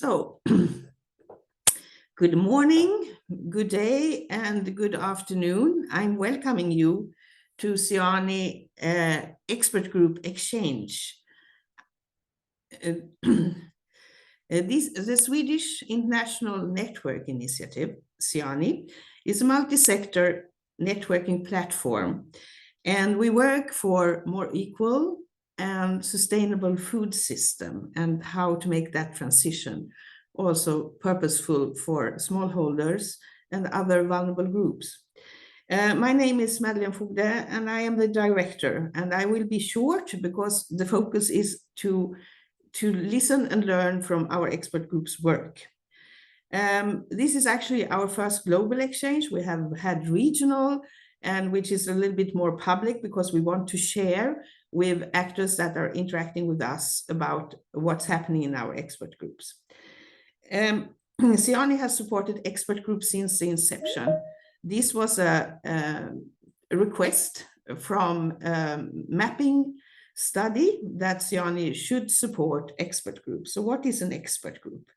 So, good morning, good day, and good afternoon. I'm welcoming you to SIANI Expert Group Exchange. The Swedish International Network Initiative, SIANI, is a multi-sector networking platform, and we work for more equal and sustainable food system and how to make that transition also purposeful for smallholders and other vulnerable groups. My name is Madeleine Fogde, and I am the director, and I will be short because the focus is to listen and learn from our expert group's work. This is actually our first global exchange. We have had regional, and which is a little bit more public because we want to share with actors that are interacting with us about what's happening in our expert groups. SIANI has supported expert groups since the inception. This was a request from mapping study that SIANI should support expert groups. So what is an expert group?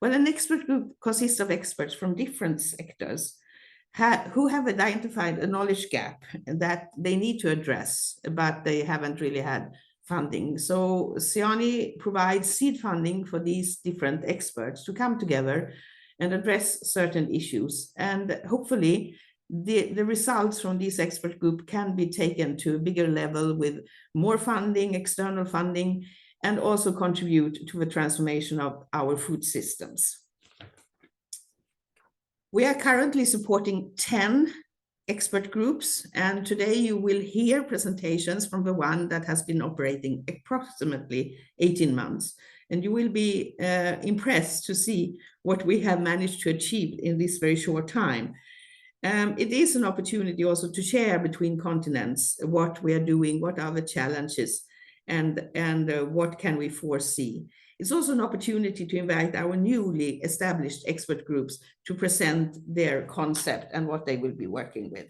Well, an expert group consists of experts from different sectors who have identified a knowledge gap that they need to address, but they haven't really had funding. So SIANI provides seed funding for these different experts to come together and address certain issues. And hopefully the results from this expert group can be taken to a bigger level with more funding, external funding, and also contribute to the transformation of our food systems. We are currently supporting 10 expert groups, and today you will hear presentations from the one that has been operating approximately 18 months. And you will be impressed to see what we have managed to achieve in this very short time. It is an opportunity also to share between continents what we are doing, what are the challenges, and what can we foresee. It's also an opportunity to invite our newly established expert groups to present their concept and what they will be working with.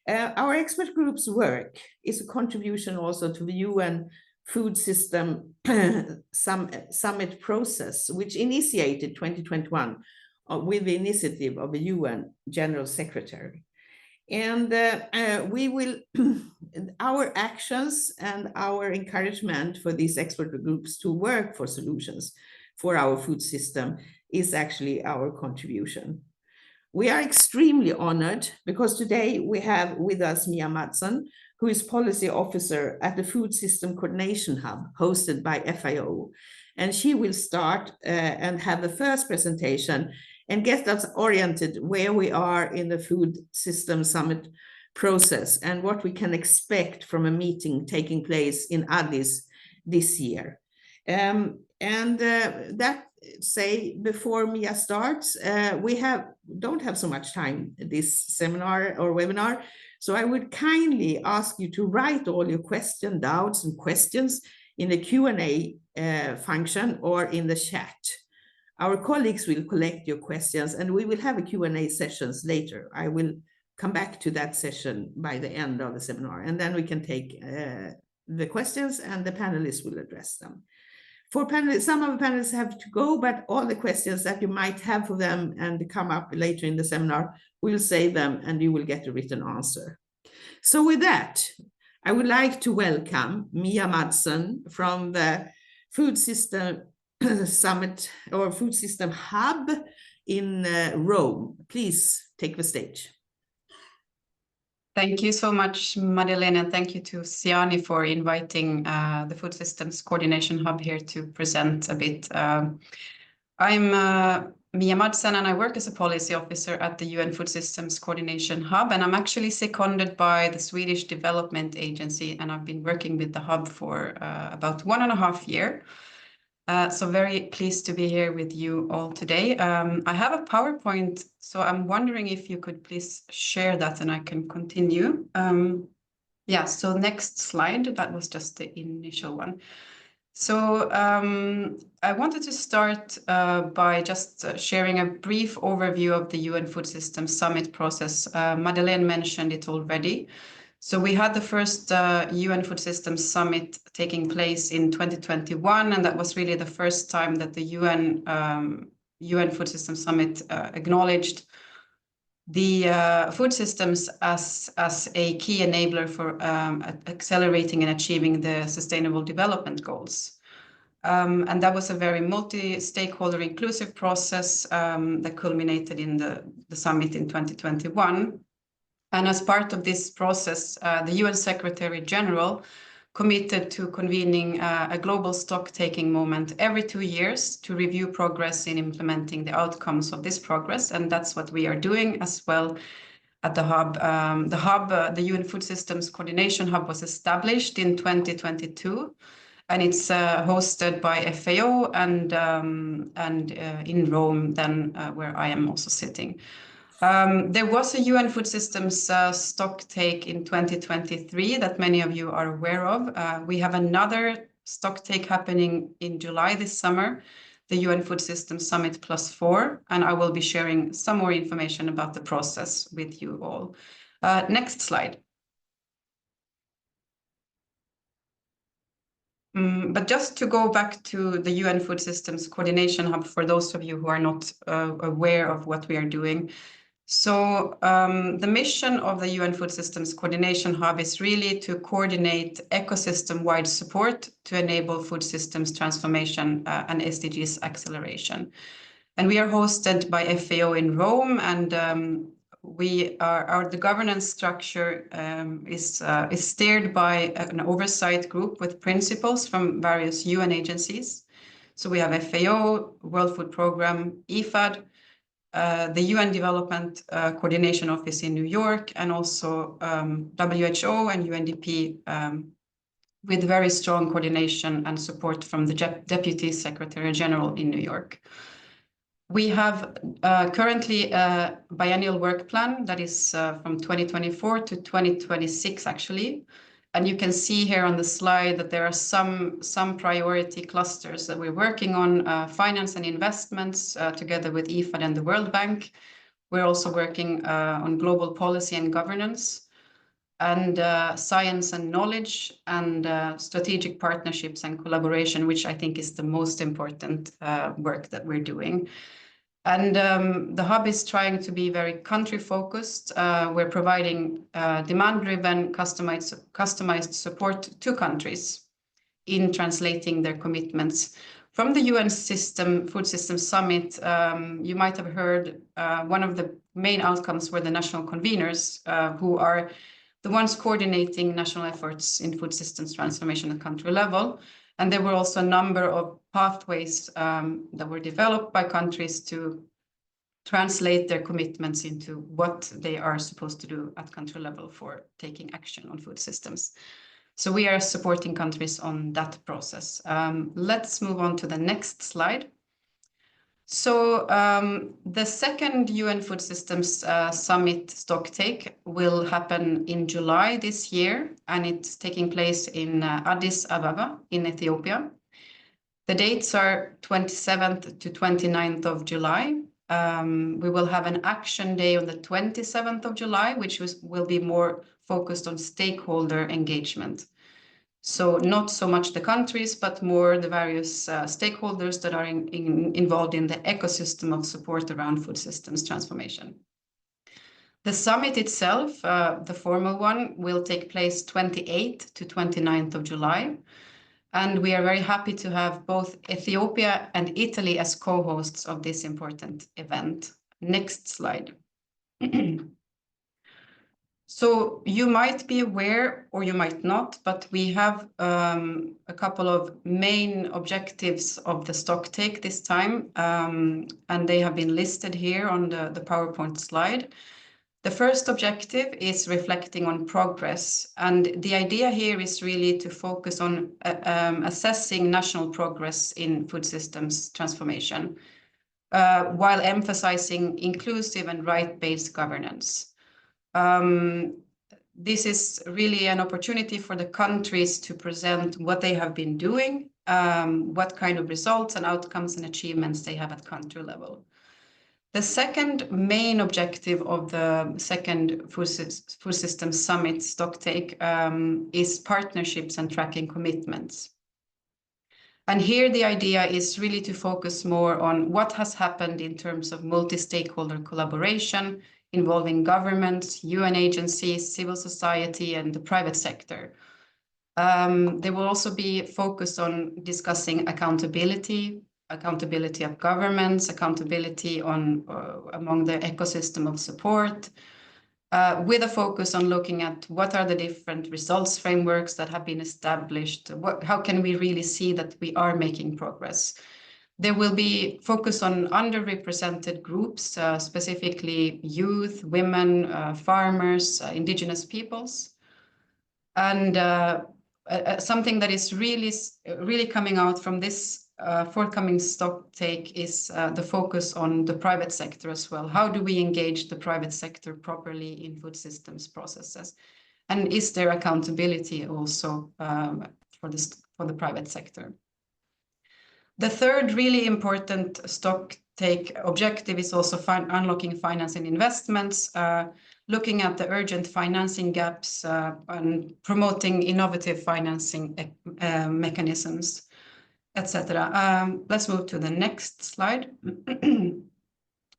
Our expert groups' work is a contribution also to the UN Food System Summit process, which initiated 2021 with the initiative of the UN General Secretary. And our actions and our encouragement for these expert groups to work for solutions for our food system is actually our contribution. We are extremely honored because today we have with us Mia Madsen, who is policy officer at the Food System Coordination Hub hosted by FAO. And she will start and have the first presentation and get us oriented where we are in the Food System Summit process and what we can expect from a meeting taking place in Addis this year. That say, before Mia starts, we don't have so much time this seminar or webinar, so I would kindly ask you to write all your questions, doubts and questions in the Q&A function or in the chat. Our colleagues will collect your questions and we will have a Q&A sessions later. I will come back to that session by the end of the seminar, and then we can take the questions and the panelists will address them. For panelists, some of the panelists have to go, but all the questions that you might have for them and come up later in the seminar, we'll save them and you will get a written answer. So with that, I would like to welcome Mia Madsen from the Food System Summit or Food System Hub in Rome. Please take the stage. Thank you so much, Madeleine, and thank you to SIANI for inviting the Food Systems Coordination Hub here to present a bit. I'm Mia Madsen, and I work as a policy officer at the UN Food Systems Coordination Hub, and I'm actually seconded by the Swedish Development Agency, and I've been working with the hub for about 1.5 years. So very pleased to be here with you all today. I have a PowerPoint, so I'm wondering if you could please share that and I can continue. Yeah, so next slide, that was just the initial one. So I wanted to start by just sharing a brief overview of the UN Food Systems Summit process. Madeleine mentioned it already. So we had the first UN Food Systems Summit taking place in 2021, and that was really the first time that the UN Food Systems Summit acknowledged the food systems as a key enabler for accelerating and achieving the Sustainable Development Goals. And that was a very multi-stakeholder inclusive process that culminated in the summit in 2021. And as part of this process, the UN Secretary General committed to convening a global stock-taking moment every 2 years to review progress in implementing the outcomes of this progress. And that's what we are doing as well at the hub. The UN Food Systems Coordination Hub was established in 2022, and it's hosted by FAO and in Rome, then where I am also sitting. There was a UN Food Systems stock take in 2023 that many of you are aware of. We have another stock take happening in July this summer, the UN Food Systems Summit +4, and I will be sharing some more information about the process with you all. Next slide. But just to go back to the UN Food Systems Coordination Hub, for those of you who are not aware of what we are doing. So the mission of the UN Food Systems Coordination Hub is really to coordinate ecosystem-wide support to enable food systems transformation and SDGs acceleration. And we are hosted by FAO in Rome, and the governance structure is steered by an oversight group with principals from various UN agencies. So we have FAO, World Food Programme, IFAD, the UN Development Coordination Office in New York, and also WHO and UNDP with very strong coordination and support from the Deputy Secretary General in New York. We have currently a biennial work plan that is from 2024 to 2026, actually. And you can see here on the slide that there are some priority clusters that we're working on, finance and investments together with IFAD and the World Bank. We're also working on global policy and governance, and science and knowledge, and strategic partnerships and collaboration, which I think is the most important work that we're doing. And the hub is trying to be very country-focused. We're providing demand-driven, customized support to countries in translating their commitments. From the UN Food Systems Summit, you might have heard one of the main outcomes were the national conveners, who are the ones coordinating national efforts in food systems transformation at country level. And there were also a number of pathways that were developed by countries to translate their commitments into what they are supposed to do at country level for taking action on food systems. So we are supporting countries on that process. Let's move on to the next slide. So the second UN Food Systems Summit Stocktake will happen in July this year, and it's taking place in Addis Ababa in Ethiopia. The dates are 27th to 29th of July. We will have an action day on the 27th of July, which will be more focused on stakeholder engagement. So not so much the countries, but more the various stakeholders that are involved in the ecosystem of support around food systems transformation. The summit itself, the formal one, will take place 28th to 29th of July. And we are very happy to have both Ethiopia and Italy as co-hosts of this important event. Next slide. So you might be aware, or you might not, but we have a couple of main objectives of the stocktake this time, and they have been listed here on the PowerPoint slide. The first objective is reflecting on progress, and the idea here is really to focus on assessing national progress in food systems transformation, while emphasizing inclusive and right-based governance. This is really an opportunity for the countries to present what they have been doing, what kind of results and outcomes and achievements they have at country level. The second main objective of the second Food Systems Summit, Stocktake, is partnerships and tracking commitments. And here the idea is really to focus more on what has happened in terms of multi-stakeholder collaboration involving governments, UN agencies, civil society, and the private sector. There will also be focus on discussing accountability of governments, accountability among the ecosystem of support, with a focus on looking at what are the different results frameworks that have been established, how can we really see that we are making progress. There will be focus on underrepresented groups, specifically youth, women, farmers, indigenous peoples. And something that is really coming out from this forthcoming Stocktake is the focus on the private sector as well. How do we engage the private sector properly in food systems processes? And is there accountability also for the private sector? The third really important Stocktake objective is also unlocking finance and investments, looking at the urgent financing gaps and promoting innovative financing mechanisms, etc. Let's move to the next slide.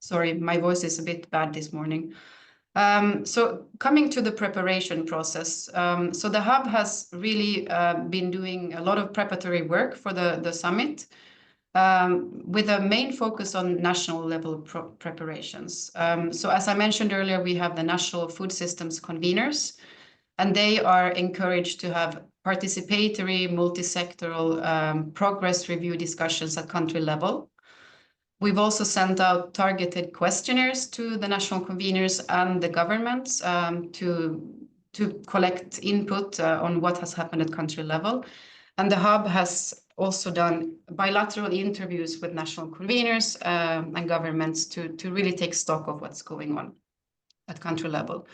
Sorry, my voice is a bit bad this morning. So coming to the preparation process, so the hub has really been doing a lot of preparatory work for the summit, with a main focus on national level preparations. So as I mentioned earlier, we have the national food systems conveners, and they are encouraged to have participatory, multisectoral progress review discussions at country level. We've also sent out targeted questionnaires to the national conveners and the governments to collect input on what has happened at country level. And the hub has also done bilateral interviews with national conveners and governments to really take stock of what's going on at country level.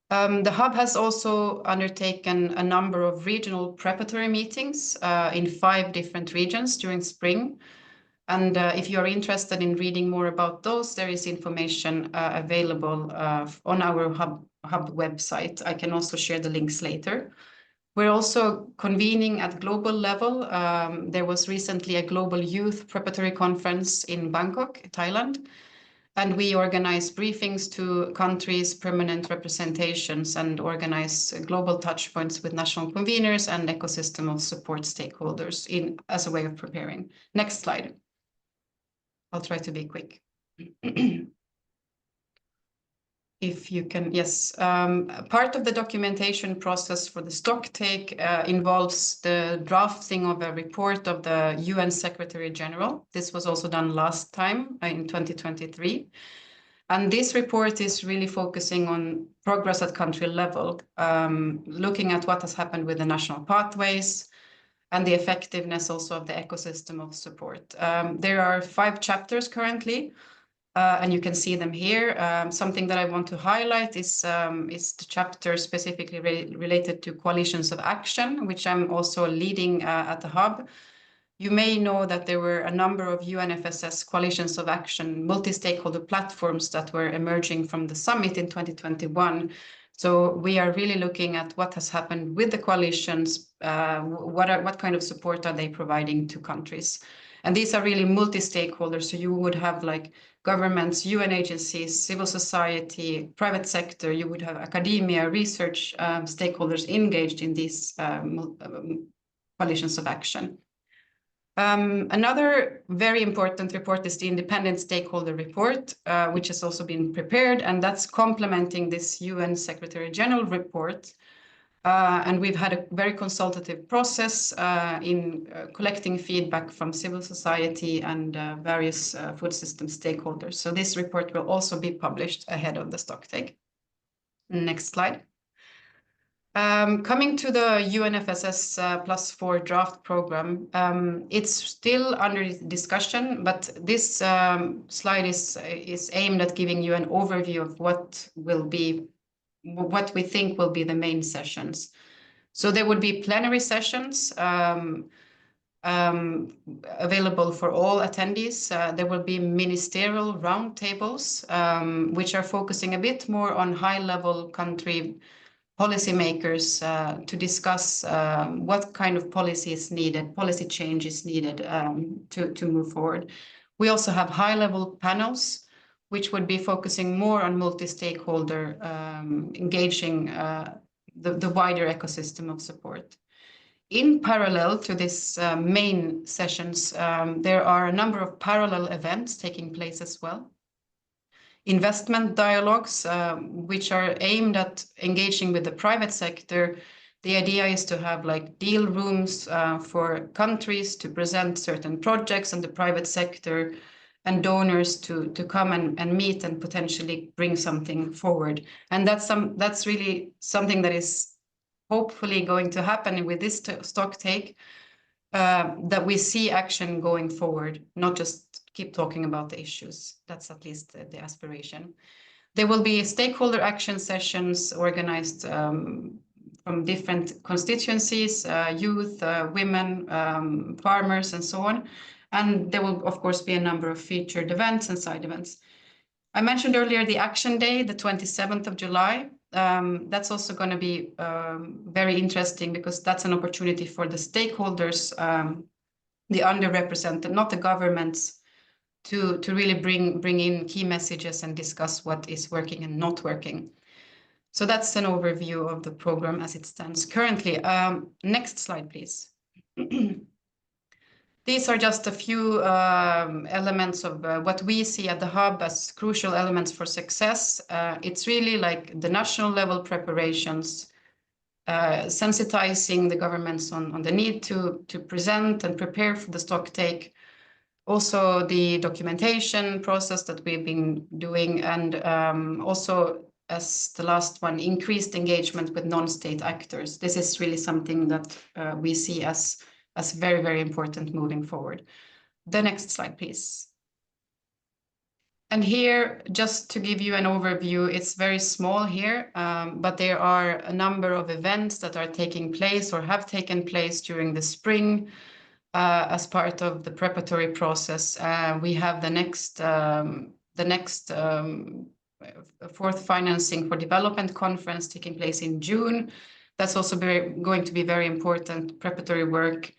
The hub has also undertaken a number of regional preparatory meetings in 5 different regions during spring. And if you're interested in reading more about those, there is information available on our hub website. I can also share the links later. We're also convening at global level. There was recently a global youth preparatory conference in Bangkok, Thailand, and we organize briefings to countries' permanent representations and organize global touch points with national conveners and ecosystem of support stakeholders as a way of preparing. Next slide. I'll try to be quick. If you can, yes. Part of the documentation process for the Stocktake involves the drafting of a report of the UN Secretary General. This was also done last time in 2023. And this report is really focusing on progress at country level, looking at what has happened with the national pathways and the effectiveness also of the ecosystem of support. There are 5 chapters currently. And you can see them here. Something that I want to highlight is the chapter specifically related to coalitions of action, which I'm also leading at the hub. You may know that there were a number of UNFSS coalitions of action, multi-stakeholder platforms that were emerging from the summit in 2021. So we are really looking at what has happened with the coalitions, what kind of support are they providing to countries. And these are really multi-stakeholders. So you would have like governments, UN agencies, civil society, private sector, you would have academia, research stakeholders engaged in these coalitions of action. Another very important report is the independent stakeholder report, which has also been prepared, and that's complementing this UN Secretary General report. And we've had a very consultative process in collecting feedback from civil society and various food system stakeholders. So this report will also be published ahead of the Stocktake. Next slide. Coming to the UNFSS +4 draft program, it's still under discussion, but this slide is aimed at giving you an overview of what we think will be the main sessions. So there would be plenary sessions available for all attendees. There will be ministerial roundtables, which are focusing a bit more on high-level country policymakers to discuss what kind of policy is needed, policy change is needed to move forward. We also have high-level panels, which would be focusing more on multi-stakeholder engaging the wider ecosystem of support. In parallel to this main sessions, there are a number of parallel events taking place as well. Investment dialogues, which are aimed at engaging with the private sector. The idea is to have like deal rooms for countries to present certain projects and the private sector and donors to come and meet and potentially bring something forward. And that's really something that is hopefully going to happen with this stock take, that we see action going forward, not just keep talking about the issues. That's at least the aspiration. There will be stakeholder action sessions organized from different constituencies, youth, women, farmers, and so on. And there will, of course, be a number of featured events and side events. I mentioned earlier the Action Day, the 27th of July. That's also going to be very interesting because that's an opportunity for the stakeholders, the underrepresented, not the governments, to really bring in key messages and discuss what is working and not working. So that's an overview of the program as it stands currently. Next slide, please. These are just a few elements of what we see at the Hub as crucial elements for success. It's really like the national level preparations, sensitizing the governments on the need to present and prepare for the stock take. Also the documentation process that we've been doing, and also as the last one, increased engagement with non-state actors. This is really something that we see as very, very important moving forward. The next slide, please. And here, just to give you an overview, it's very small here, but there are a number of events that are taking place or have taken place during the spring as part of the preparatory process. We have the next fourth financing for development conference taking place in June. That's also going to be very important preparatory work.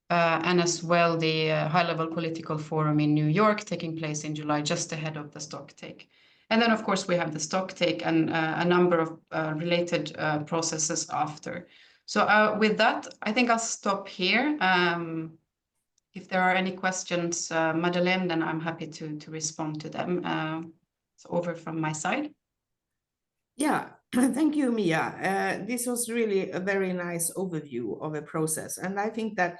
And as well, the high-level political forum in New York taking place in July, just ahead of the stock take. And then, of course, we have the stock take and a number of related processes after. So with that, I think I'll stop here. If there are any questions, Madeleine, then I'm happy to respond to them. So over from my side. Yeah, thank you, Mia. This was really a very nice overview of a process. And I think that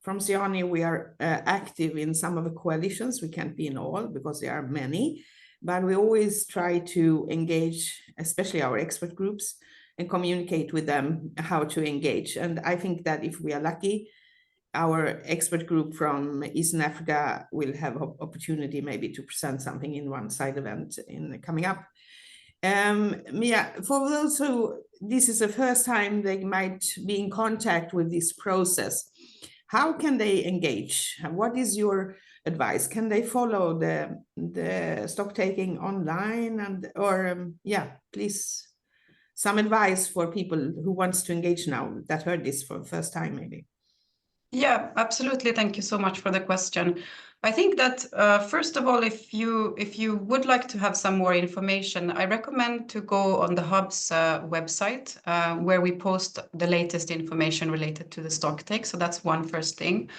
from SIANI, we are active in some of the coalitions. We can't be in all because there are many, but we always try to engage, especially our expert groups, and communicate with them how to engage. And I think that if we are lucky, our expert group from Eastern Africa will have opportunity maybe to present something in one side event coming up. Mia, for those who this is the first time they might be in contact with this process, how can they engage? What is your advice? Can they follow the stock taking online yeah, please, some advice for people who wants to engage now that heard this for the first time maybe. Yeah, absolutely. Thank you so much for the question. I think that first of all, if you would like to have some more information, I recommend to go on the Hub's website where we post the latest information related to the stock take. So that's one first thing.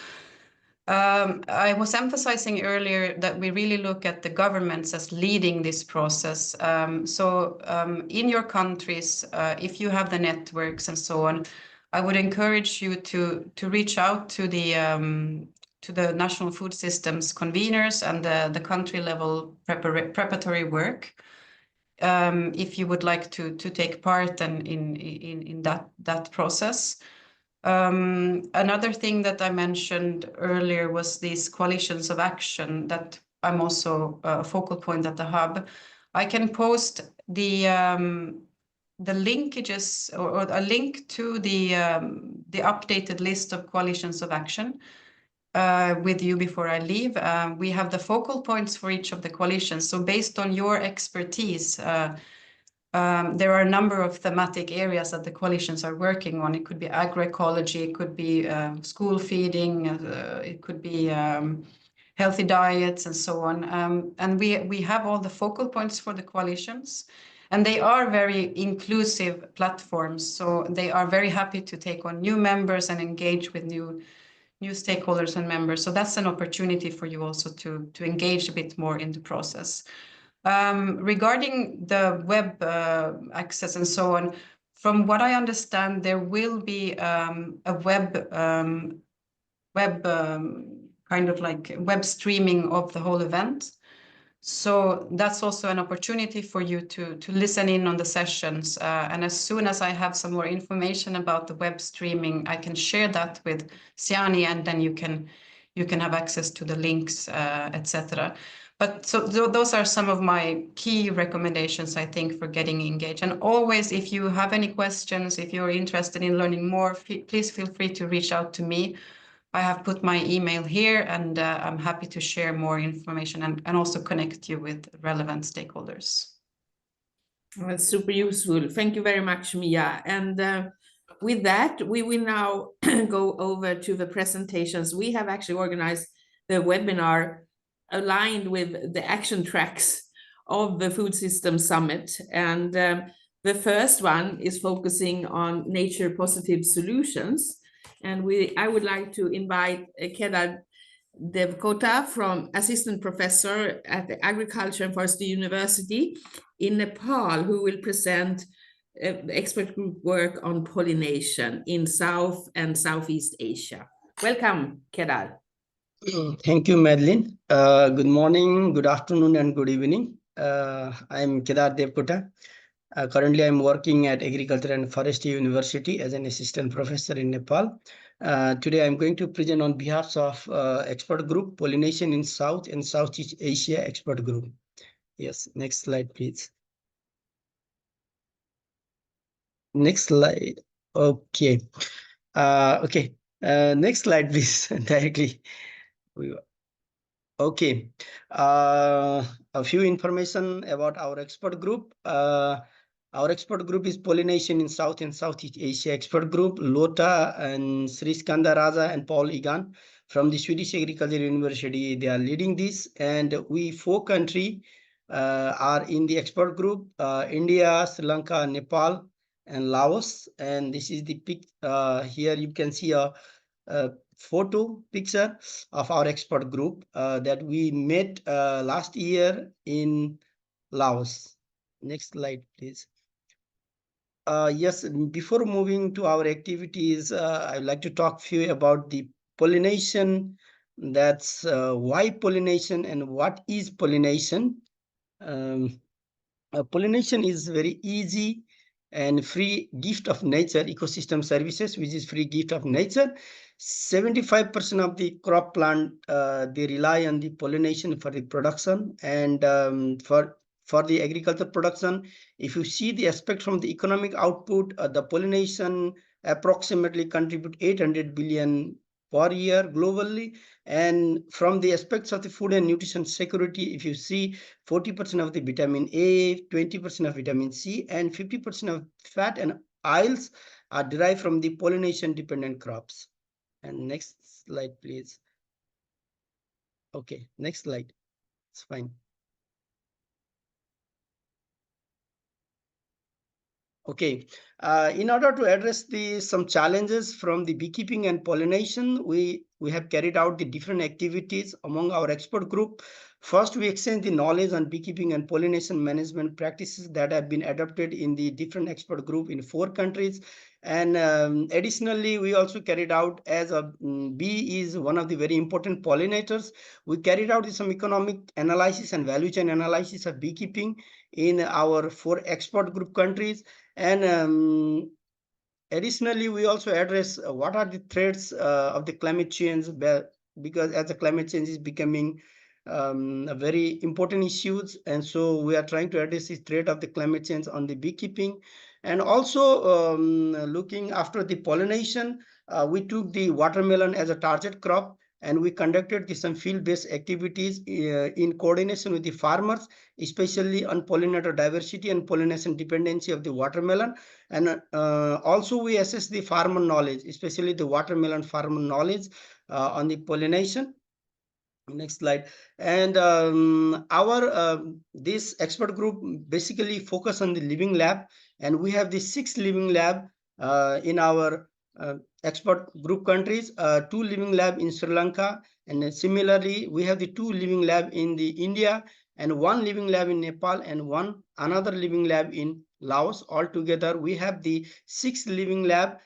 I was emphasizing earlier that we really look at the governments as leading this process. In your countries, if you have the networks and so on, I would encourage you to reach out to the national food systems conveners and the country level preparatory work if you would like to take part in that process. Another thing that I mentioned earlier was these coalitions of action that I'm also a focal point at the Hub. I can post the linkages or a link to the updated list of coalitions of action. with you before I leave. We have the focal points for each of the coalitions. So based on your expertise, there are a number of thematic areas that the coalitions are working on. It could be agroecology, it could be school feeding, it could be healthy diets and so on. And we have all the focal points for the coalitions, and they are very inclusive platforms. So they are very happy to take on new members and engage with new stakeholders and members. So that's an opportunity for you also to engage a bit more in the process. Regarding the web access and so on, from what I understand, there will be a web kind of like web streaming of the whole event. So that's also an opportunity for you to listen in on the sessions. And as soon as I have some more information about the web streaming, I can share that with SIANI, and then you can have access to the links, etc. But so those are some of my key recommendations, I think, for getting engaged. And always, if you have any questions, if you're interested in learning more, please feel free to reach out to me. I have put my email here, and I'm happy to share more information and also connect you with relevant stakeholders. Well, that's super useful. Thank you very much, Mia. And with that, we will now go over to the presentations. We have actually organized the webinar aligned with the action tracks of the Food System Summit. And the first one is focusing on nature positive solutions. And I would like to invite Kedar Devkota, from assistant professor at the Agriculture and Forestry University in Nepal, who will present the expert group work on pollination in South and Southeast Asia. Welcome, Kedar. Thank you, Madeline. Good morning, good afternoon, and good evening. I'm Kedar Devkota. Currently, I'm working at Agriculture and Forestry University as an assistant professor in Nepal. Today, I'm going to present on behalf of expert group, Pollination in South and Southeast Asia expert group. Yes, next slide, please. Next slide. Okay. Next slide, please. Directly. Okay. A few information about our expert group. Our expert group is Pollination in South and Southeast Asia expert group. Lota and Sri Skanda Raja and Paul Egan from the Swedish Agriculture University, they are leading this. And we 4 countries are in the expert group: India, Sri Lanka, Nepal, and Laos. And this is the pic. Here you can see a photo picture of our expert group that we met last year in Laos. Next slide, please. Yes, before moving to our activities, I'd like to talk to you about the pollination. That's why pollination and what is pollination. Pollination is very easy and free gift of nature, ecosystem services, which is free gift of nature. 75% of the crop plant, they rely on the pollination for the production. And for the agriculture production, if you see the aspect from the economic output, the pollination approximately contribute 800 billion per year globally. And from the aspects of the food and nutrition security, if you see 40% of the vitamin A, 20% of vitamin C, and 50% of fat and oils are derived from the pollination dependent crops. And next slide, please. Okay, next slide. It's fine. Okay, in order to address some challenges from the beekeeping and pollination, we have carried out the different activities among our expert group. First, we exchange the knowledge on beekeeping and pollination management practices that have been adopted in the different expert group in 4 countries. And additionally, we also carried out, as a bee is one of the very important pollinators, we carried out some economic analysis and value chain analysis of beekeeping in our 4 expert group countries. And additionally, we also address what are the threats of the climate change, because as the climate change is becoming a very important issues, and so we are trying to address the threat of the climate change on the beekeeping. And also looking after the pollination, we took the watermelon as a target crop. and we conducted some field-based activities in coordination with the farmers, especially on pollinator diversity and pollination dependency of the watermelon. And also we assess the farmer knowledge, especially the watermelon farmer knowledge on the pollination. Next slide. And our this expert group basically focus on the living lab, and we have the 6 living lab in our expert group countries, 2 living lab in Sri Lanka, and similarly we have the 2 living lab in the India, and 1 living lab in Nepal, and another living lab in Laos. Altogether we have the 6 living lab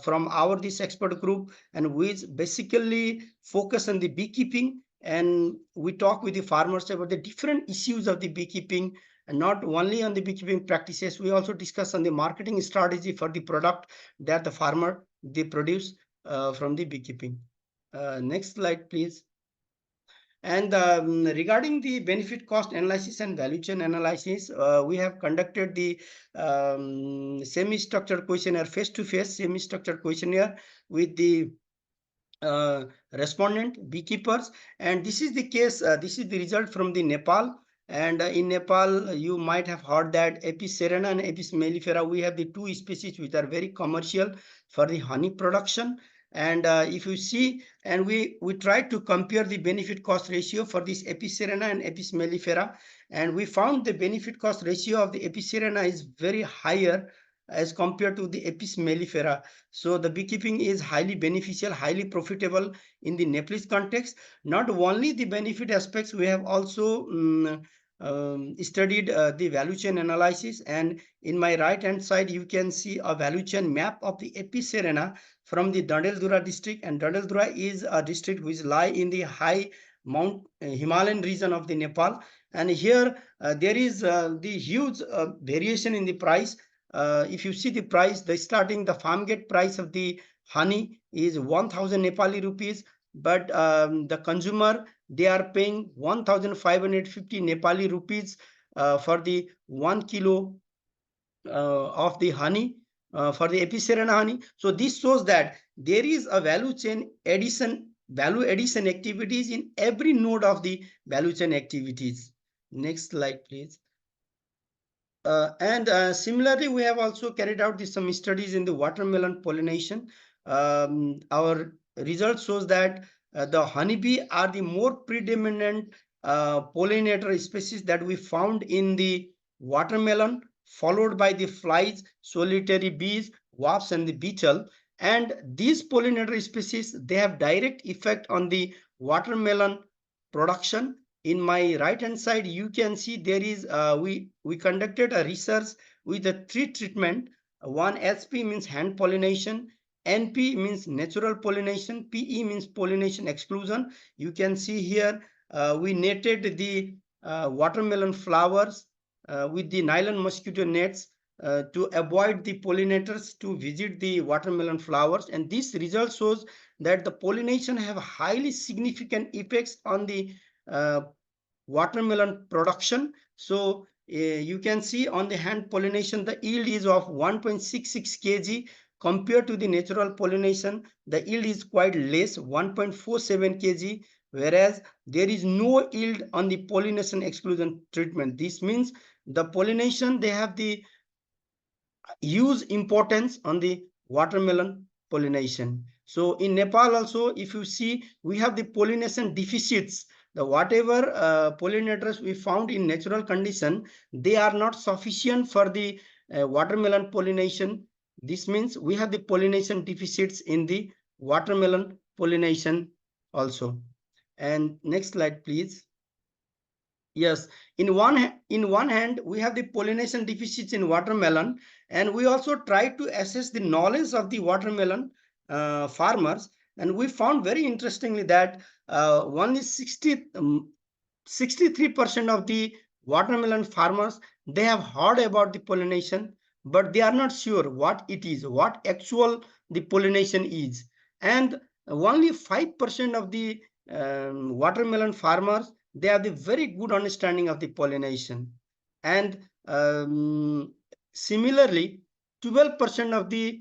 from this expert group, and which basically focus on the beekeeping, and we talk with the farmers about the different issues of the beekeeping, and not only on the beekeeping practices. We also discuss on the marketing strategy for the product that the farmer they produce from the beekeeping. Next slide, please. And regarding the benefit cost analysis and value chain analysis, we have conducted the semi-structured questionnaire, face-to-face semi-structured questionnaire with the respondent beekeepers. And this is the case, this is the result from the Nepal. And in Nepal, you might have heard that Apis cerana and Apis mellifera, we have the 2 species which are very commercial for the honey production. And if you see, and we tried to compare the benefit cost ratio for this Apis cerana and Apis mellifera, and we found the benefit cost ratio of the Apis cerana is very higher as compared to the Apis mellifera. So the beekeeping is highly beneficial, highly profitable in the Nepalese context. Not only the benefit aspects, we have also studied the value chain analysis. And in my right hand side, you can see a value chain map of the Apis cerana from the Dandeldhura district. And Dandeldhura is a district which lie in the high Mount Himalayan region of the Nepal. And here there is the huge variation in the price. If you see the price, the farm gate price of the honey is 1,000 Nepali rupees, but the consumer, they are paying 1,550 Nepali rupees for the 1 kilo of the honey, for the Apis cerana honey. So this shows that there is a value addition activities in every node of the value chain activities. Next slide, please. Similarly, we have also carried out some studies in the watermelon pollination. Our result shows that the honeybee are the more predominant pollinator species that we found in the watermelon, followed by the flies, solitary bees, wasps, and the beetle. And these pollinator species, they have direct effect on the watermelon production. In my right hand side, you can see there is we conducted a research with a 3 treatment. One, SP means hand pollination, NP means natural pollination, PE means pollination exclusion. You can see here we netted the watermelon flowers with the nylon mosquito nets to avoid the pollinators to visit the watermelon flowers. And this result shows that the pollination have highly significant effects on the watermelon production. So you can see on the hand pollination, the yield is of 1.66 kg. Compared to the natural pollination, the yield is quite less, 1.47 kg, whereas there is no yield on the pollination exclusion treatment. This means the pollination, they have the huge importance on the watermelon pollination. So in Nepal also, if you see, we have the pollination deficits. The whatever pollinators we found in natural condition, they are not sufficient for the watermelon pollination. This means we have the pollination deficits in the watermelon pollination also. And next slide, please. Yes, in one hand, we have the pollination deficits in watermelon, and we also try to assess the knowledge of the watermelon farmers. And we found very interestingly that only 63% of the watermelon farmers, they have heard about the pollination, but they are not sure what it is, what actual the pollination is. And only 5% of the watermelon farmers, they have the very good understanding of the pollination. And similarly, 12% of the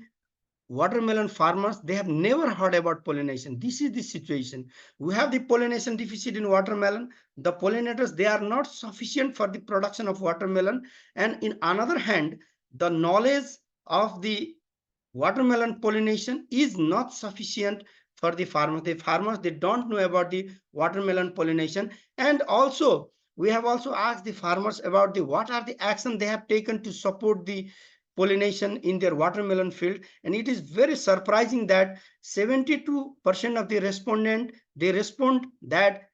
watermelon farmers, they have never heard about pollination. This is the situation. We have the pollination deficit in watermelon. The pollinators, they are not sufficient for the production of watermelon. And in another hand, the knowledge of the watermelon pollination is not sufficient for the farmers. The farmers, they don't know about the watermelon pollination. And also, we have also asked the farmers about what are the action they have taken to support the pollination in their watermelon field. And it is very surprising that 72% of the respondent, they respond that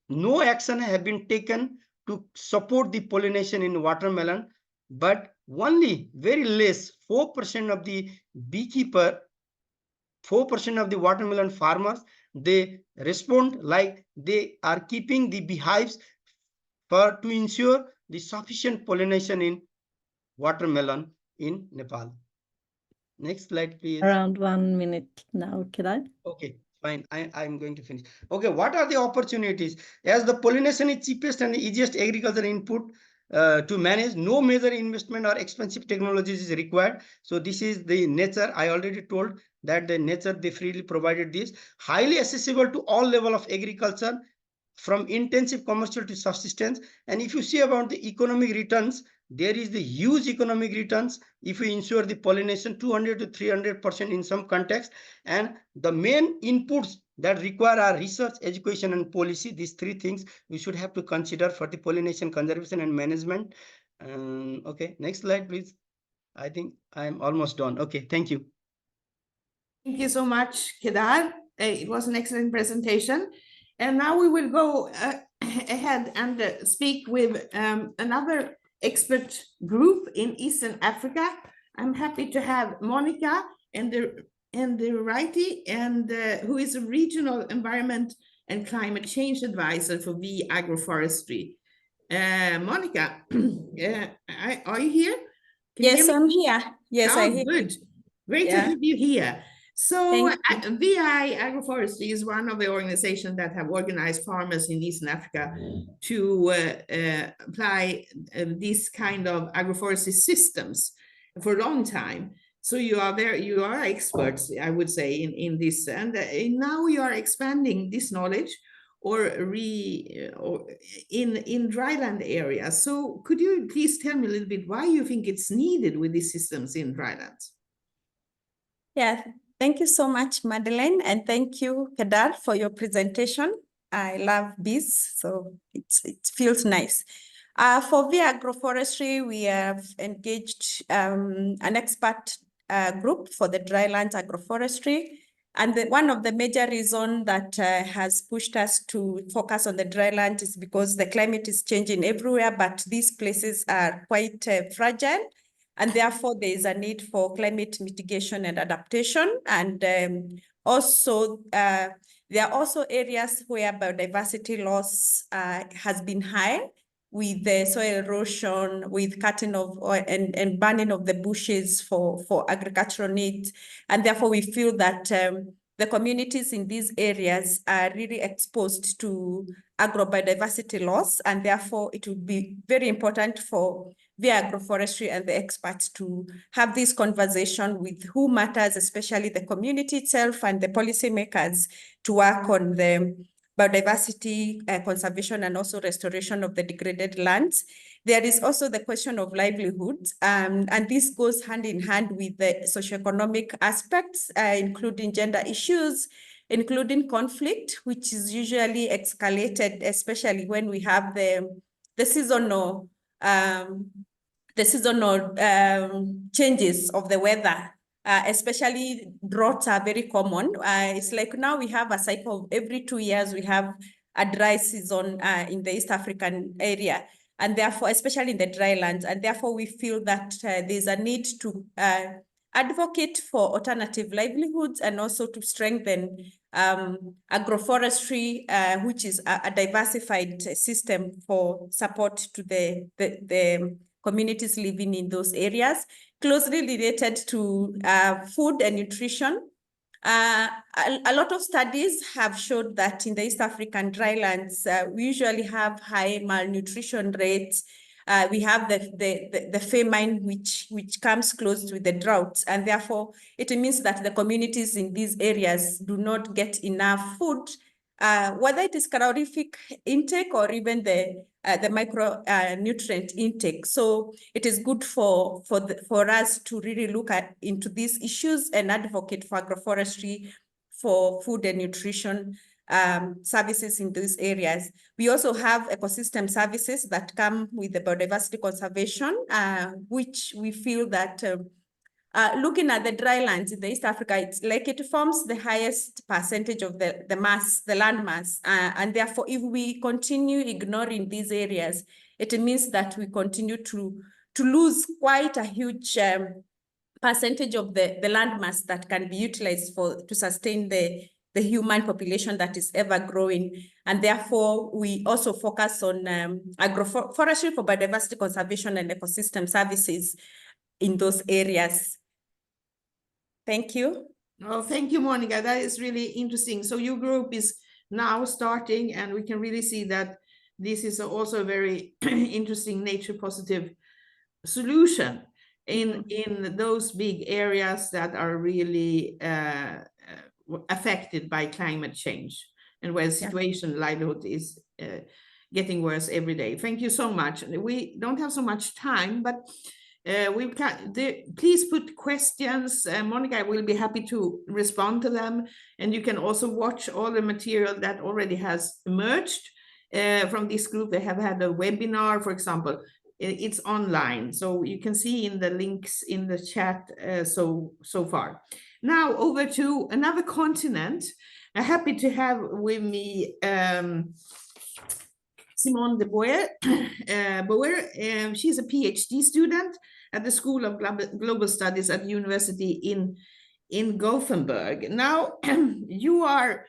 no action have been taken to support the pollination in watermelon, but only very less 4% of the beekeeper, 4% of the watermelon farmers, they respond like they are keeping the beehives to ensure the sufficient pollination in watermelon in Nepal. Next slide, please. Around 1 minute now, Kedar. Okay, fine. I'm going to finish. Okay, what are the opportunities? As the pollination is cheapest and the easiest agricultural input to manage, no major investment or expensive technologies is required. So this is the nature. I already told that the nature, they freely provided this. Highly accessible to all level of agriculture, from intensive commercial to subsistence. And if you see about the economic returns, there is the huge economic returns if we ensure the pollination 200 to 300% in some context. And the main inputs that require are research, education, and policy. These three things we should have to consider for the pollination conservation and management. Okay, next slide, please. I think I'm almost done. Okay, thank you. Thank you so much, Kedar. It was an excellent presentation. And now we will go ahead and speak with another expert group in Eastern Africa. I'm happy to have Monica and the righty, and who is a regional environment and climate change advisor for V Agroforestry. Monica, are you here? Yes, I'm here. Yes, oh, I hear. Good. Great to have you here. So VI Agroforestry is one of the organizations that have organized farmers in Eastern Africa to apply these kind of agroforestry systems for a long time. So you are experts, I would say, in this, and now you are expanding this knowledge or in dryland areas. So could you please tell me a little bit why you think it's needed with these systems in drylands? Yeah, thank you so much, Madeleine, and thank you, Kedar, for your presentation. I love bees, so it feels nice. For V Agroforestry, we have engaged an expert group for the drylands agroforestry. And one of the major reasons that has pushed us to focus on the dryland is because the climate is changing everywhere, but these places are quite fragile. And therefore, there is a need for climate mitigation and adaptation. And also, there are also areas where biodiversity loss has been high, with the soil erosion, with cutting of and burning of the bushes for agricultural needs. And therefore, we feel that the communities in these areas are really exposed to agrobiodiversity loss. And therefore, it would be very important for the agroforestry and the experts to have this conversation with who matters, especially the community itself and the policymakers, to work on the biodiversity conservation and also restoration of the degraded lands. There is also the question of livelihoods, and this goes hand in hand with the socioeconomic aspects, including gender issues, including conflict, which is usually escalated, especially when we have the seasonal changes of the weather. Especially droughts are very common. It's like now we have a cycle of every 2 years, we have a dry season in the East African area. And therefore, especially in the drylands, and therefore we feel that there's a need to advocate for alternative livelihoods and also to strengthen agroforestry, which is a diversified system for support to the communities living in those areas, closely related to food and nutrition. A lot of studies have showed that in the East African drylands, we usually have high malnutrition rates, we have the famine which comes close with the droughts, and therefore it means that the communities in these areas do not get enough food, whether it is calorific intake or even the micro nutrient intake. So it is good for us to really look into these issues and advocate for agroforestry, for food and nutrition services in these areas. We also have ecosystem services that come with the biodiversity conservation, which we feel that looking at the drylands in the East Africa, it's like it forms the highest percentage of the land mass. And therefore, if we continue ignoring these areas, it means that we continue to lose quite a huge percentage of the land mass that can be utilized to sustain the human population that is ever growing. And therefore, we also focus on agroforestry for biodiversity conservation and ecosystem services in those areas. Thank you. Oh, thank you, Monica. That is really interesting. So your group is now starting, and we can really see that this is also a very interesting nature positive solution in those big areas that are really affected by climate change, and where the situation livelihood is getting worse every day. Thank you so much. We don't have so much time, but please put questions. Monica will be happy to respond to them, and you can also watch all the material that already has emerged from this group. They have had a webinar, for example. It's online, so you can see in the links in the chat so far. Now over to another continent. I'm happy to have with me Simone de Boer. She's a PhD student at the School of Global Studies at the University in Gothenburg. Now, you are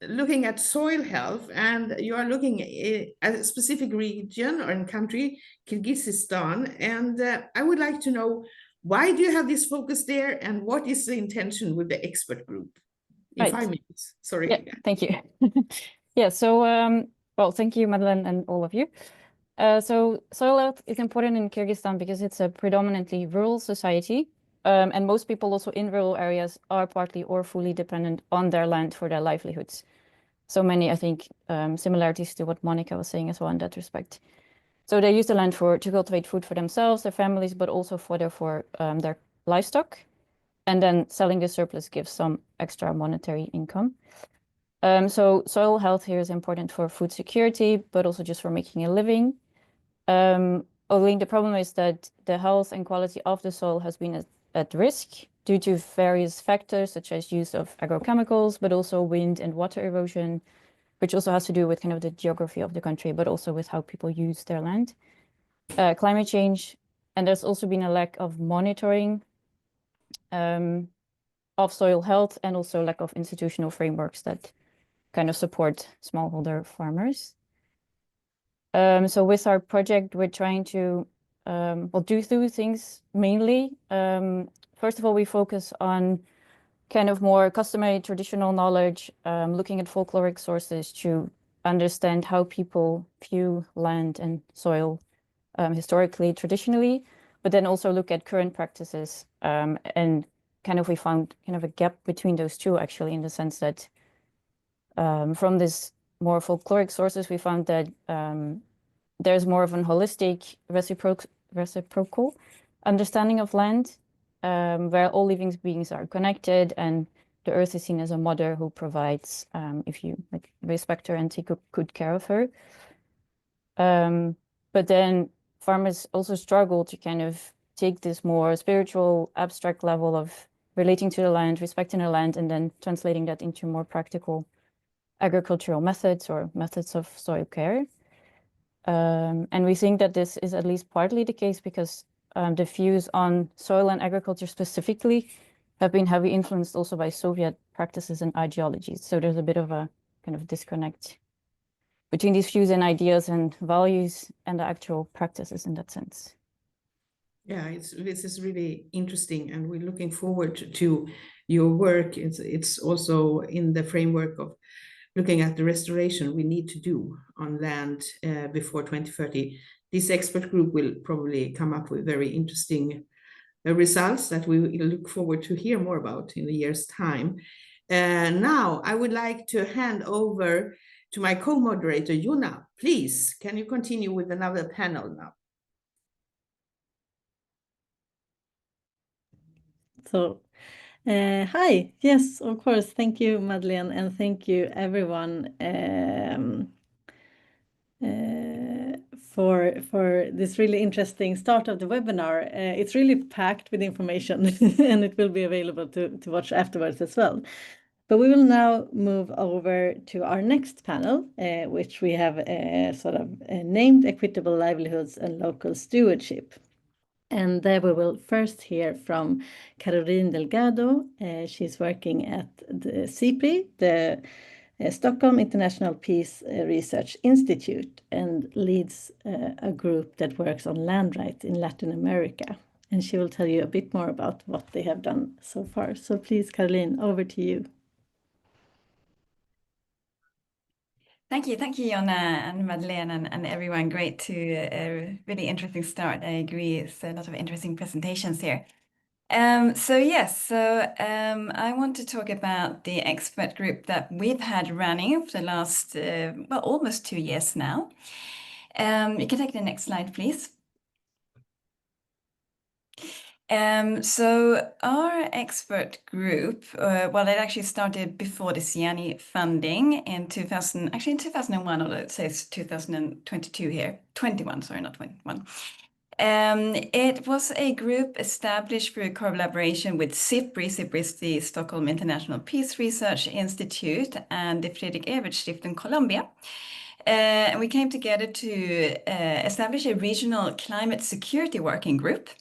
looking at soil health, and you are looking at a specific region or in country, Kyrgyzstan. And I would like to know, why do you have this focus there, and what is the intention with the expert group? In 5 minutes, sorry. Yeah, thank you. Yeah, so, well, thank you, Madeleine, and all of you. So soil health is important in Kyrgyzstan because it's a predominantly rural society, and most people also in rural areas are partly or fully dependent on their land for their livelihoods. So many, I think, similarities to what Monica was saying as well in that respect. So they use the land to cultivate food for themselves, their families, but also for their livestock. And then selling the surplus gives some extra monetary income. So soil health here is important for food security, but also just for making a living. Only the problem is that the health and quality of the soil has been at risk due to various factors, such as use of agrochemicals, but also wind and water erosion, which also has to do with kind of the geography of the country, but also with how people use their land. Climate change, and there's also been a lack of monitoring of soil health, and also lack of institutional frameworks that kind of support smallholder farmers. So with our project, we're trying to do two things mainly. First of all, we focus on kind of more customary traditional knowledge, looking at folkloric sources to understand how people view land and soil historically, traditionally, but then also look at current practices. And kind of we found kind of a gap between those two, actually, in the sense that from this more folkloric sources, we found that there's more of an holistic, reciprocal understanding of land, where all living beings are connected, and the earth is seen as a mother who provides, if you respect her and take good care of her. But then farmers also struggle to kind of take this more spiritual, abstract level of relating to the land, respecting the land, and then translating that into more practical agricultural methods or methods of soil care. And we think that this is at least partly the case because the views on soil and agriculture specifically have been heavily influenced also by Soviet practices and ideologies. So there's a bit of a kind of disconnect between these views and ideas and values and the actual practices in that sense. Yeah, this is really interesting, and we're looking forward to your work. It's also in the framework of looking at the restoration we need to do on land before 2030. This expert group will probably come up with very interesting results that we look forward to hear more about in a year's time. Now, I would like to hand over to my co-moderator, Juna. Please, can you continue with another panel now? So, hi. Yes, of course. Thank you, Madeleine, and thank you, everyone, for this really interesting start of the webinar. It's really packed with information, and it will be available to watch afterwards as well. But we will now move over to our next panel, which we have named Equitable Livelihoods and Local Stewardship. And there we will first hear from Caroline Delgado. She's working at the SIPRI, the Stockholm International Peace Research Institute, and leads a group that works on land rights in Latin America. And she will tell you a bit more about what they have done so far. So please, Caroline, over to you. Thank you, Jonna and Madeleine and everyone. Great to a really interesting start. I agree, it's a lot of interesting presentations here. I want to talk about the expert group that we've had running for the last, almost 2 years now. You can take the next slide, please. Our expert group, it actually started before the SIANI funding in 2001, or let's say it's 2022 here, 21, sorry, not 21. It was a group established through a collaboration with SIPRI. SIPRI is the Stockholm International Peace Research Institute and the Friedrich Ebert Stiftung Colombia. And we came together to establish a regional climate security working group.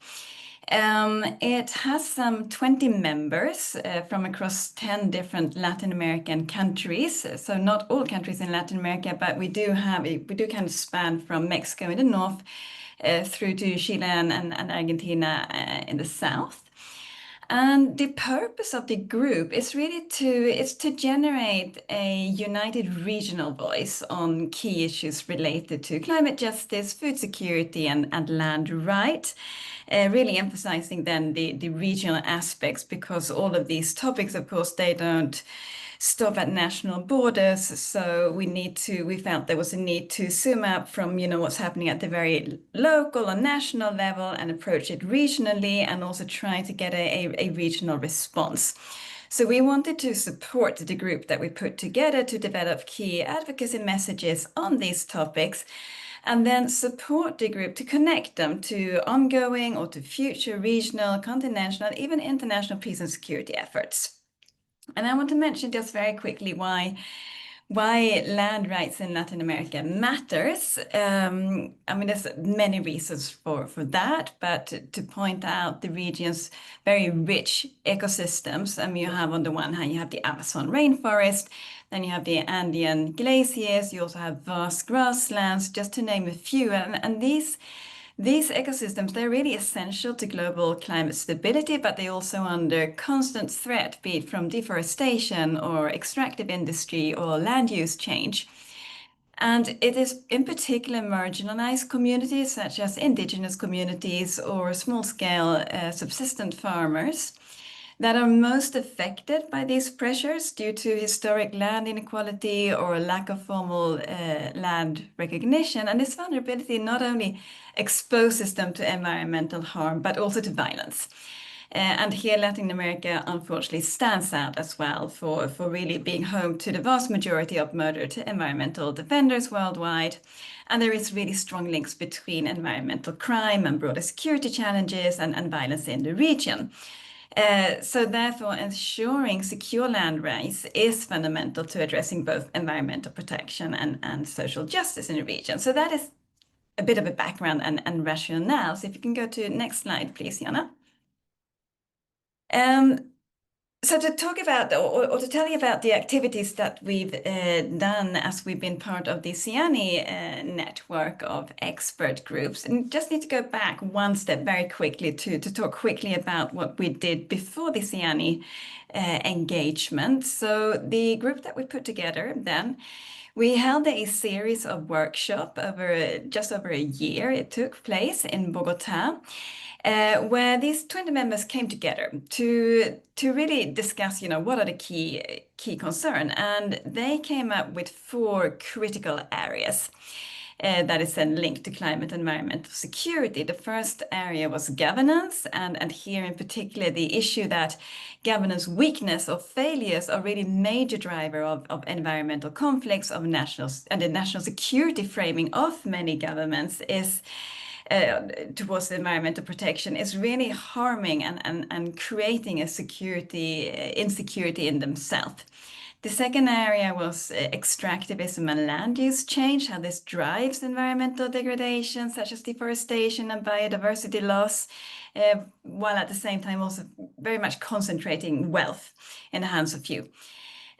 It has some 20 members from across 10 different Latin American countries. So not all countries in Latin America, but we do kind of span from Mexico in the north through to Chile and Argentina in the south. And the purpose of the group is really to generate a united regional voice on key issues related to climate justice, food security, and land rights. Really emphasizing then the regional aspects, because all of these topics, of course, they don't stop at national borders. So we felt there was a need to zoom out from, what's happening at the very local or national level and approach it regionally, and also try to get a regional response. So we wanted to support the group that we put together to develop key advocacy messages on these topics, and then support the group to connect them to ongoing or to future regional, continental, even international peace and security efforts. And I want to mention just very quickly why land rights in Latin America matters. There's many reasons for that, but to point out the region's very rich ecosystems. You have, on the one hand, you have the Amazon rainforest, then you have the Andean glaciers, you also have vast grasslands, just to name a few. And these ecosystems, they're really essential to global climate stability, but they also under constant threat, be it from deforestation or extractive industry or land use change. And it is in particular marginalized communities such as indigenous communities or small-scale subsistent farmers that are most affected by these pressures due to historic land inequality or lack of formal land recognition. And this vulnerability not only exposes them to environmental harm, but also to violence. And here Latin America unfortunately stands out as well for really being home to the vast majority of murdered environmental defenders worldwide. And there is really strong links between environmental crime and broader security challenges and violence in the region. So therefore, ensuring secure land rights is fundamental to addressing both environmental protection and social justice in the region. So that is a bit of a background and rationale. So if you can go to next slide, please, Jonna. So to talk about, or to tell you about the activities that we've done as we've been part of the SIANI network of expert groups, and just need to go back one step very quickly to talk quickly about what we did before the SIANI engagement. So the group that we put together then, we held a series of workshops over just over a year. It took place in Bogota, where these 20 members came together to really discuss, what are the key concern, and they came up with 4 critical areas. That is then linked to climate and environmental security. The first area was governance, and here in particular the issue that governance weakness or failures are really major driver of environmental conflicts of and the national security framing of many governments is towards the environmental protection is really harming and creating a insecurity in themselves. The second area was extractivism and land use change, how this drives environmental degradation, such as deforestation and biodiversity loss, while at the same time also very much concentrating wealth in the hands of few.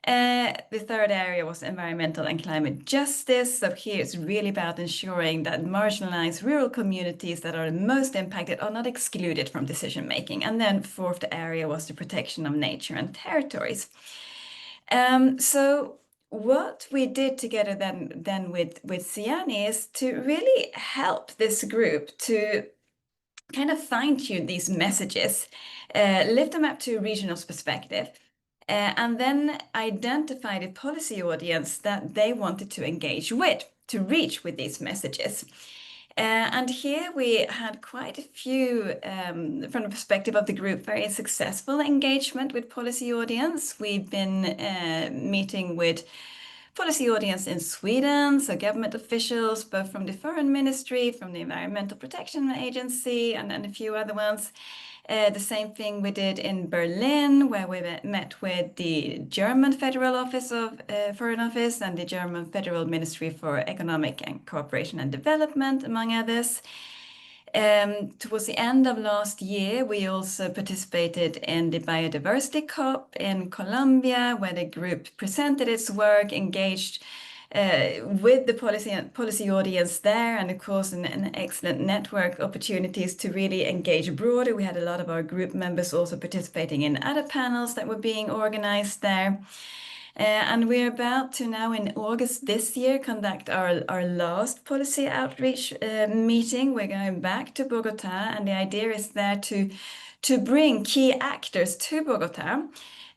The third area was environmental and climate justice. So here it's really about ensuring that marginalized rural communities that are most impacted are not excluded from decision making. And then fourth area was the protection of nature and territories. So what we did together then with SIANI is to really help this group to kind of fine-tune these messages, lift them up to a regional perspective, and then identify the policy audience that they wanted to engage with, to reach with these messages. And here we had quite a few, from the perspective of the group, very successful engagement with policy audience. We've been meeting with policy audience in Sweden, so government officials, both from the Foreign Ministry, from the Environmental Protection Agency, and a few other ones. The same thing we did in Berlin, where we met with the German Federal Office of Foreign Office and the German Federal Ministry for Economic and Cooperation and Development, among others. Towards the end of last year, we also participated in the Biodiversity COP in Colombia, where the group presented its work, engaged with the policy audience there, and of course an excellent network opportunities to really engage broader. We had a lot of our group members also participating in other panels that were being organized there. And we're about to now in August this year conduct our last policy outreach meeting. We're going back to Bogota, and the idea is there to bring key actors to Bogota.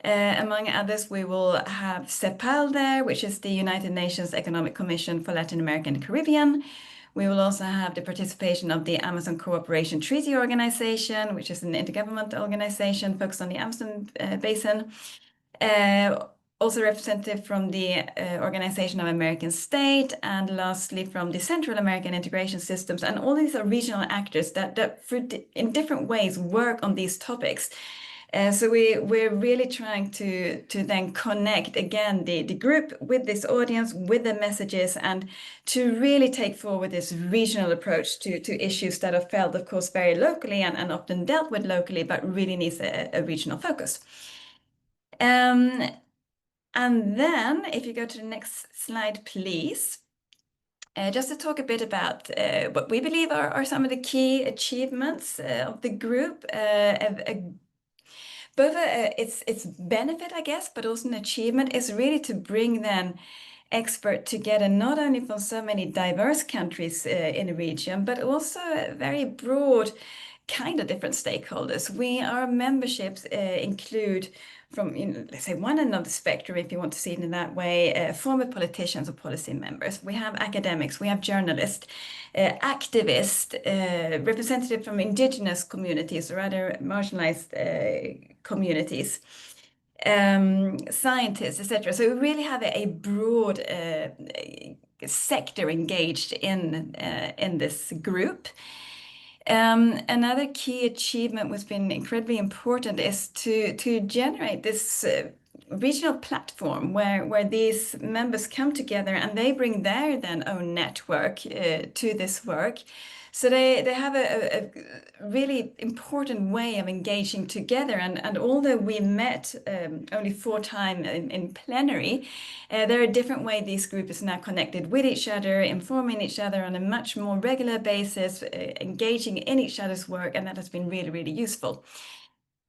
Among others, we will have CEPAL there, which is the United Nations Economic Commission for Latin America and the Caribbean. We will also have the participation of the Amazon Cooperation Treaty Organization, which is an intergovernmental organization focused on the Amazon basin. Also representative from the Organization of American States, and lastly from the Central American Integration Systems. And all these are regional actors that in different ways work on these topics. So we're really trying to then connect again the group with this audience, with the messages, and to really take forward this regional approach to issues that are felt, of course, very locally and often dealt with locally, but really needs a regional focus. And then if you go to the next slide, please. Just to talk a bit about what we believe are some of the key achievements of the group. Both its benefit, I guess, but also an achievement is really to bring then experts together, not only from so many diverse countries in the region, but also very broad kind of different stakeholders. Our memberships include from, let's say, one end of the spectrum, if you want to see it in that way, former politicians or policy members. We have academics, we have journalists, activists, representatives from indigenous communities or other marginalized communities, scientists, etc. So we really have a broad sector engaged in this group. Another key achievement what's been incredibly important is to generate this regional platform where these members come together and they bring their then own network to this work. So they have a really important way of engaging together. And although we met only 4 times in plenary, there are different ways this group is now connected with each other, informing each other on a much more regular basis, engaging in each other's work, and that has been really, really useful.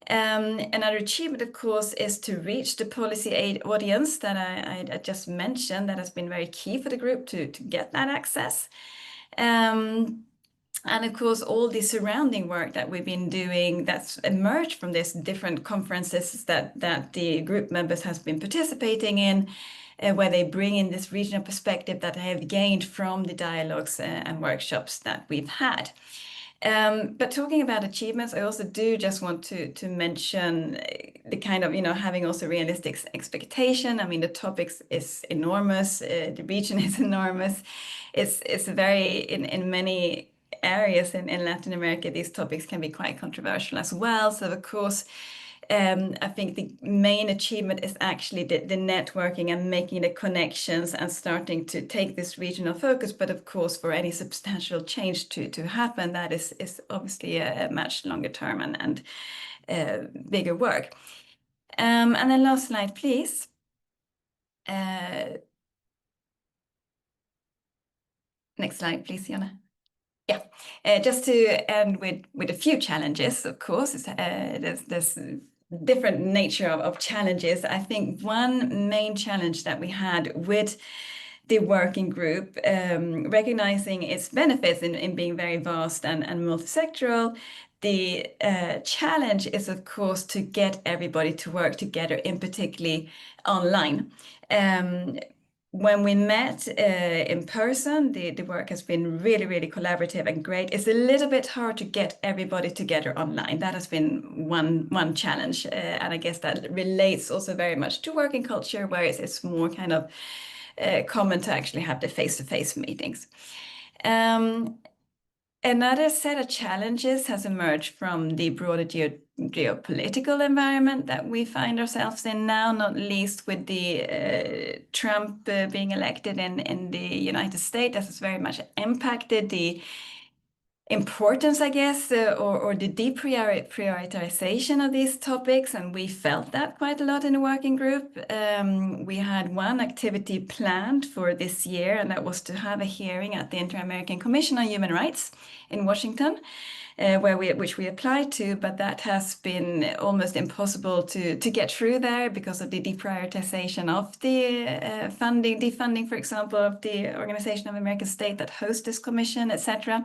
Another achievement, of course, is to reach the policy aid audience that I just mentioned. That has been very key for the group to get that access. And of course, all the surrounding work that we've been doing that's emerged from this different conferences that the group members has been participating in, where they bring in this regional perspective that they have gained from the dialogues and workshops that we've had. But talking about achievements, I also do just want to mention the kind of, having also realistic expectation. I mean, the topics is enormous, the region is enormous. It's very, in many areas in Latin America, these topics can be quite controversial as well. So of course, I think the main achievement is actually the networking and making the connections and starting to take this regional focus. But of course, for any substantial change to happen, that is obviously a much longer term and bigger work. And then last slide, please. Next slide, please, Jonna. Yeah, just to end with a few challenges, of course. There's different nature of challenges. I think one main challenge that we had with the working group, recognizing its benefits in being very vast and multisectoral, the challenge is, of course, to get everybody to work together, in particularly online. When we met in person, the work has been really, really collaborative and great. It's a little bit hard to get everybody together online. That has been one challenge. And I guess that relates also very much to working culture, where it's more kind of common to actually have the face-to-face meetings. Another set of challenges has emerged from the broader geopolitical environment that we find ourselves in now, not least with the Trump being elected in the United States. That has very much impacted the importance, I guess, or the deprioritization of these topics, and we felt that quite a lot in the working group. We had one activity planned for this year, and that was to have a hearing at the Inter-American Commission on Human Rights in Washington, which we applied to, but that has been almost impossible to get through there because of the deprioritization of the defunding, for example, of the Organization of American States that hosts this commission, etc.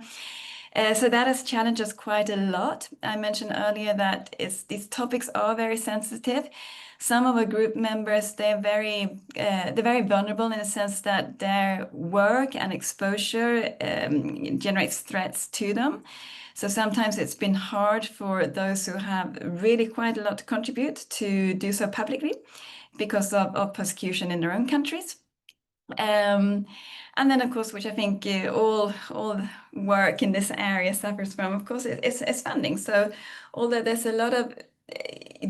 So that has challenged us quite a lot. I mentioned earlier that these topics are very sensitive. Some of our group members, they're very vulnerable in the sense that their work and exposure generates threats to them. So sometimes it's been hard for those who have really quite a lot to contribute to do so publicly because of persecution in their own countries. And then, of course, which I think all work in this area suffers from, of course, is funding. So although there's a lot of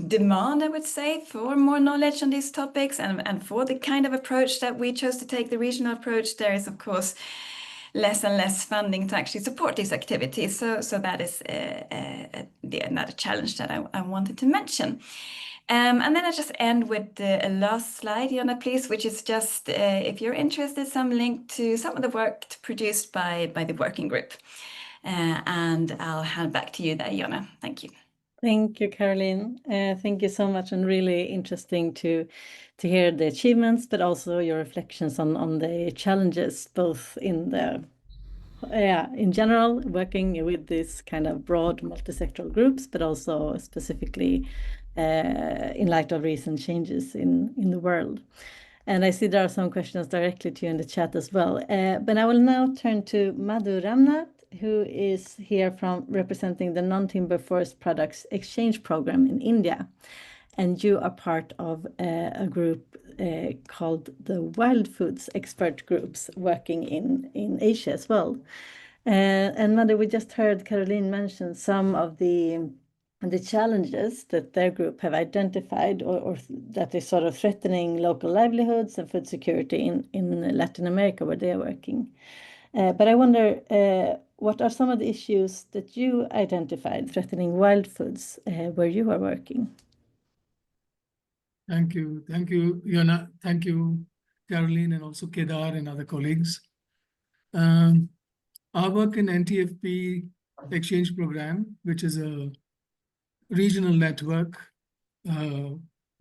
demand, I would say, for more knowledge on these topics and for the kind of approach that we chose to take, the regional approach, there is, of course, less and less funding to actually support these activities. So that is another challenge that I wanted to mention. And then I just end with the last slide, Jonna, please, which is just, if you're interested, some link to some of the work produced by the working group. And I'll hand back to you there, Jonna. Thank you. Thank you, Caroline. Thank you so much, and really interesting to hear the achievements, but also your reflections on the challenges, both in general, working with this kind of broad multisectoral groups, but also specifically in light of recent changes in the world. And I see there are some questions directly to you in the chat as well. But I will now turn to Madhu Ramnath, who is here from representing the Non-Timber Forest Products Exchange Program in India. And you are part of a group called the Wild Foods Expert Groups working in Asia as well. And Madhu, we just heard Caroline mention some of the challenges that their group have identified or that is sort of threatening local livelihoods and food security in Latin America where they are working. But I wonder, what are some of the issues that you identified threatening wild foods where you are working? Thank you, Jonna. Thank you, Caroline, and also Kedar and other colleagues. Our work in NTFP exchange program, which is a regional network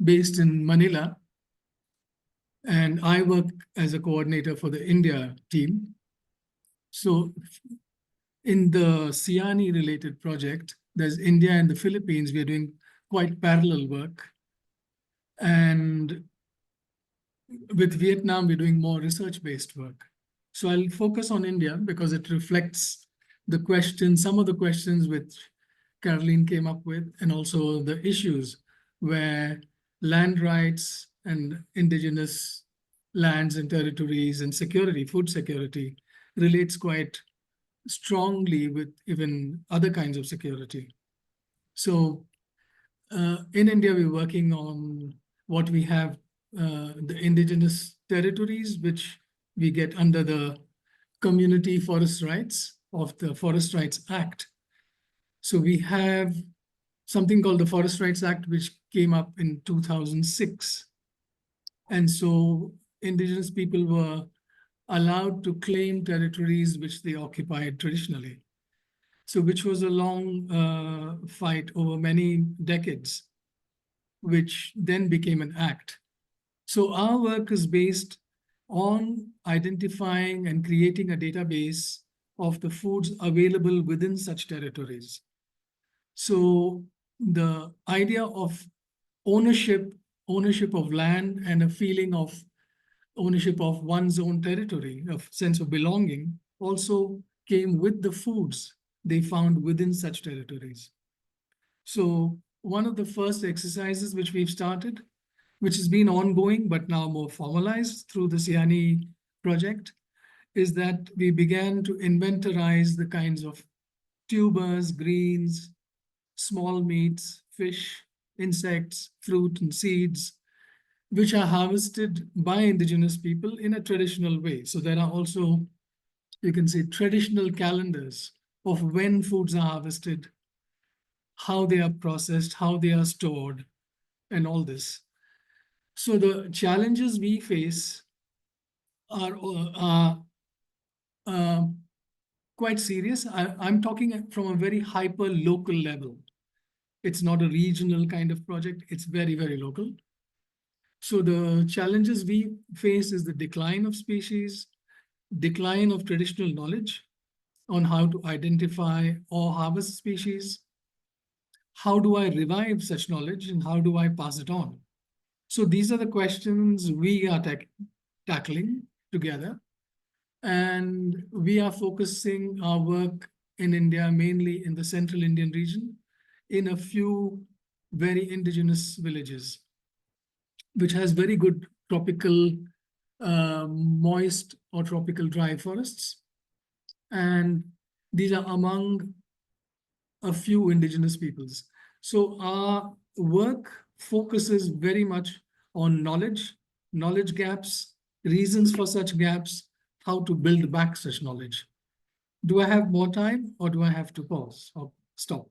based in Manila, and I work as a coordinator for the India team. So in the SIANI related project, there's India and the Philippines. We're doing quite parallel work. And with Vietnam, we're doing more research-based work. So I'll focus on India because it reflects the questions, some of the questions which Caroline came up with, and also the issues where land rights and indigenous lands and territories and security, food security, relates quite strongly with even other kinds of security. So in India, we're working on what we have, the indigenous territories, which we get under the community forest rights of the Forest Rights Act. So we have something called the Forest Rights Act, which came up in 2006. And so indigenous people were allowed to claim territories which they occupied traditionally. So which was a long fight over many decades, which then became an act. So our work is based on identifying and creating a database of the foods available within such territories. So the idea of ownership of land and a feeling of ownership of one's own territory, a sense of belonging, also came with the foods they found within such territories. So one of the first exercises which we've started, which has been ongoing but now more formalized through the SIANI project, is that we began to inventorize the kinds of tubers, greens, small meats, fish, insects, fruit, and seeds, which are harvested by indigenous people in a traditional way. So there are also, you can say, traditional calendars of when foods are harvested, how they are processed, how they are stored, and all this. So the challenges we face are quite serious. I'm talking from a very hyper-local level. It's not a regional kind of project. It's very, very local. So the challenges we face is the decline of species, decline of traditional knowledge on how to identify or harvest species. How do I revive such knowledge and how do I pass it on? So these are the questions we are tackling together. And we are focusing our work in India, mainly in the central Indian region, in a few very indigenous villages, which has very good tropical moist or tropical dry forests. And these are among a few indigenous peoples. So our work focuses very much on knowledge gaps, reasons for such gaps, how to build back such knowledge. Do I have more time or do I have to pause or stop?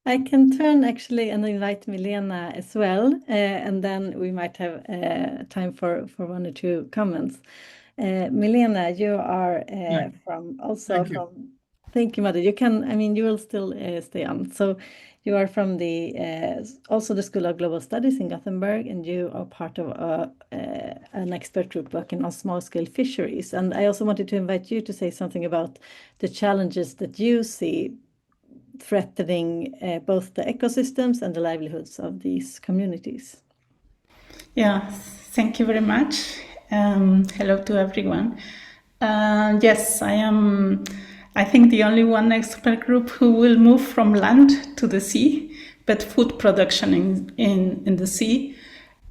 I can turn actually and invite Milena as well, and then we might have time for one or two comments. Milena, you are from also Thank you. from. Thank you, Mother. You can. I mean, you will still stay on. So you are from the also the School of Global Studies in Gothenburg, and you are part of an expert group working on small-scale fisheries. And I also wanted to invite you to say something about the challenges that you see threatening both the ecosystems and the livelihoods of these communities. Yeah, thank you very much. Hello to everyone. Yes, I am, I think, the only one expert group who will move from land to the sea, but food production in the sea,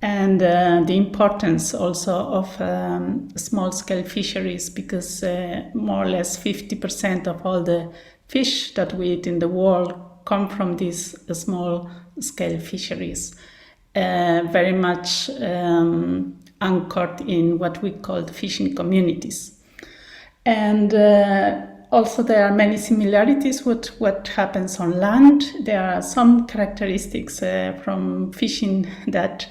and the importance also of small-scale fisheries, because more or less 50% of all the fish that we eat in the world come from these small-scale fisheries, very much anchored in what we call fishing communities. And also there are many similarities with what happens on land. There are some characteristics from fishing that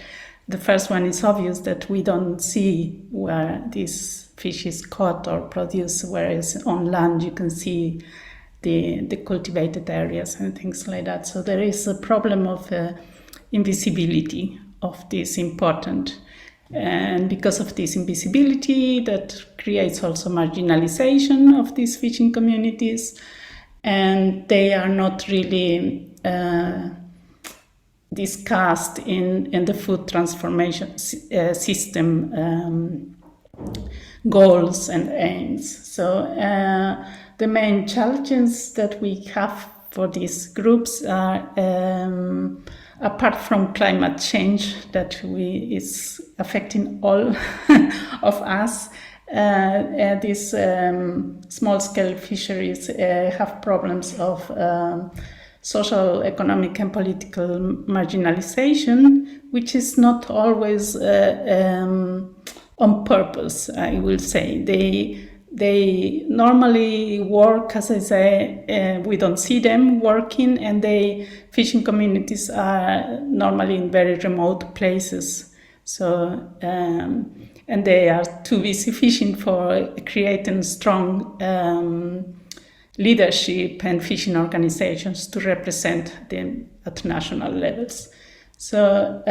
the first one is obvious, that we don't see where this fish is caught or produced, whereas on land you can see the cultivated areas and things like that. So there is a problem of invisibility of this important. And because of this invisibility, that creates also marginalization of these fishing communities, and they are not really discussed in the food transformation system goals and aims. So the main challenges that we have for these groups are, apart from climate change that is affecting all of us, these small-scale fisheries have problems of social, economic, and political marginalization, which is not always on purpose, I will say. They normally work, as I say, we don't see them working, and fishing communities are normally in very remote places. So, and they are too busy fishing for creating strong leadership and fishing organizations to represent them at national levels. So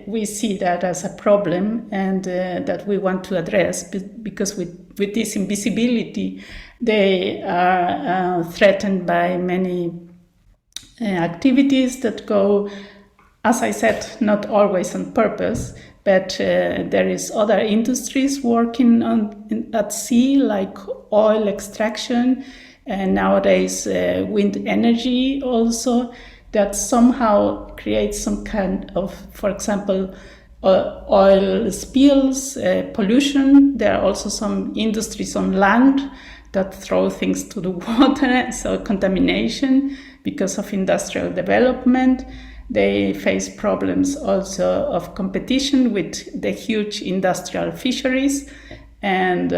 we see that as a problem, and that we want to address, because with this invisibility, they are threatened by many activities that go, as I said, not always on purpose, but there is other industries working at sea, like oil extraction, and nowadays wind energy also, that somehow creates some kind of, for example, oil spills, pollution. There are also some industries on land that throw things to the water, so contamination because of industrial development. They face problems also of competition with the huge industrial fisheries and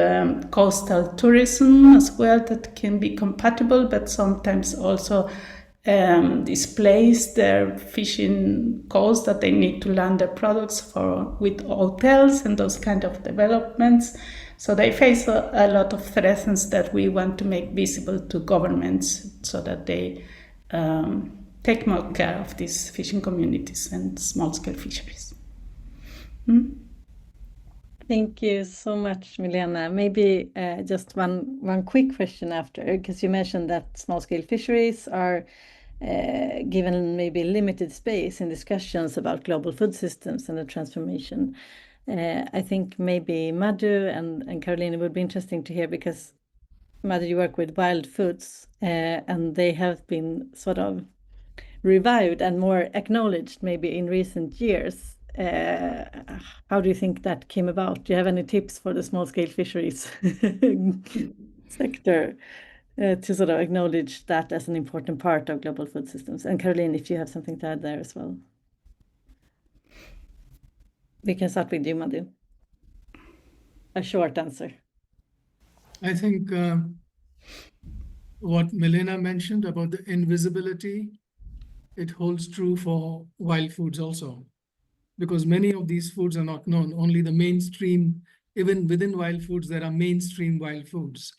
coastal tourism as well, that can be compatible, but sometimes also displace their fishing coast that they need to land their products with hotels and those kind of developments. So they face a lot of threats that we want to make visible to governments, so that they take more care of these fishing communities and small-scale fisheries. Thank you so much, Milena. Maybe just one quick question after, because you mentioned that small-scale fisheries are given maybe limited space in discussions about global food systems and the transformation. I think maybe Madhu and Caroline would be interesting to hear, because Madhu, you work with wild foods, and they have been sort of revived and more acknowledged maybe in recent years. How do you think that came about? Do you have any tips for the small-scale fisheries sector to sort of acknowledge that as an important part of global food systems? And Caroline, if you have something to add there as well. We can start with you, Madhu. A short answer. I think what Milena mentioned about the invisibility, it holds true for wild foods also, because many of these foods are not known. Only the mainstream, even within wild foods, there are mainstream wild foods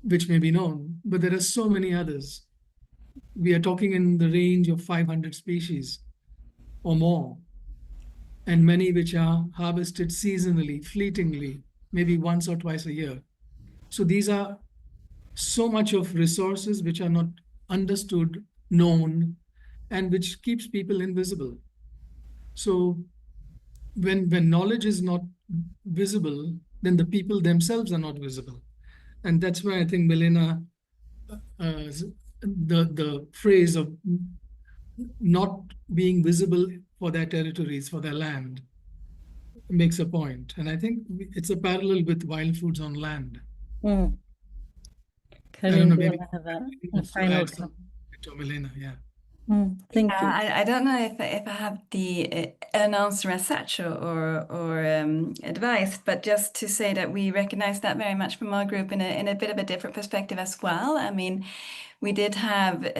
which may be known, but there are so many others. We are talking in the range of 500 species or more, and many which are harvested seasonally, fleetingly, maybe once or twice a year. So these are so much of resources which are not understood, known, and which keeps people invisible. So when knowledge is not visible, then the people themselves are not visible. And that's why I think Milena, the phrase of not being visible for their territories, for their land, makes a point. And I think it's a parallel with wild foods on land. Caroline, I don't know, do you maybe want to have a final comment? to Milena, yeah. Thank you. I don't know if I have an answer as such or advice, but just to say that we recognize that very much from our group in a bit of a different perspective as well. I mean, we did have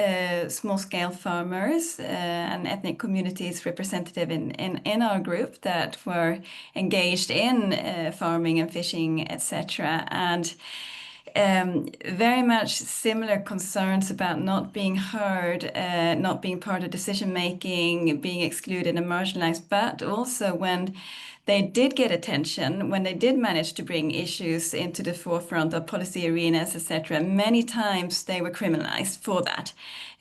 small-scale farmers and ethnic communities representative in our group that were engaged in farming and fishing, etc. And very much similar concerns about not being heard, not being part of decision making, being excluded and marginalized, but also when they did get attention, when they did manage to bring issues into the forefront of policy arenas, etc., many times they were criminalized for that.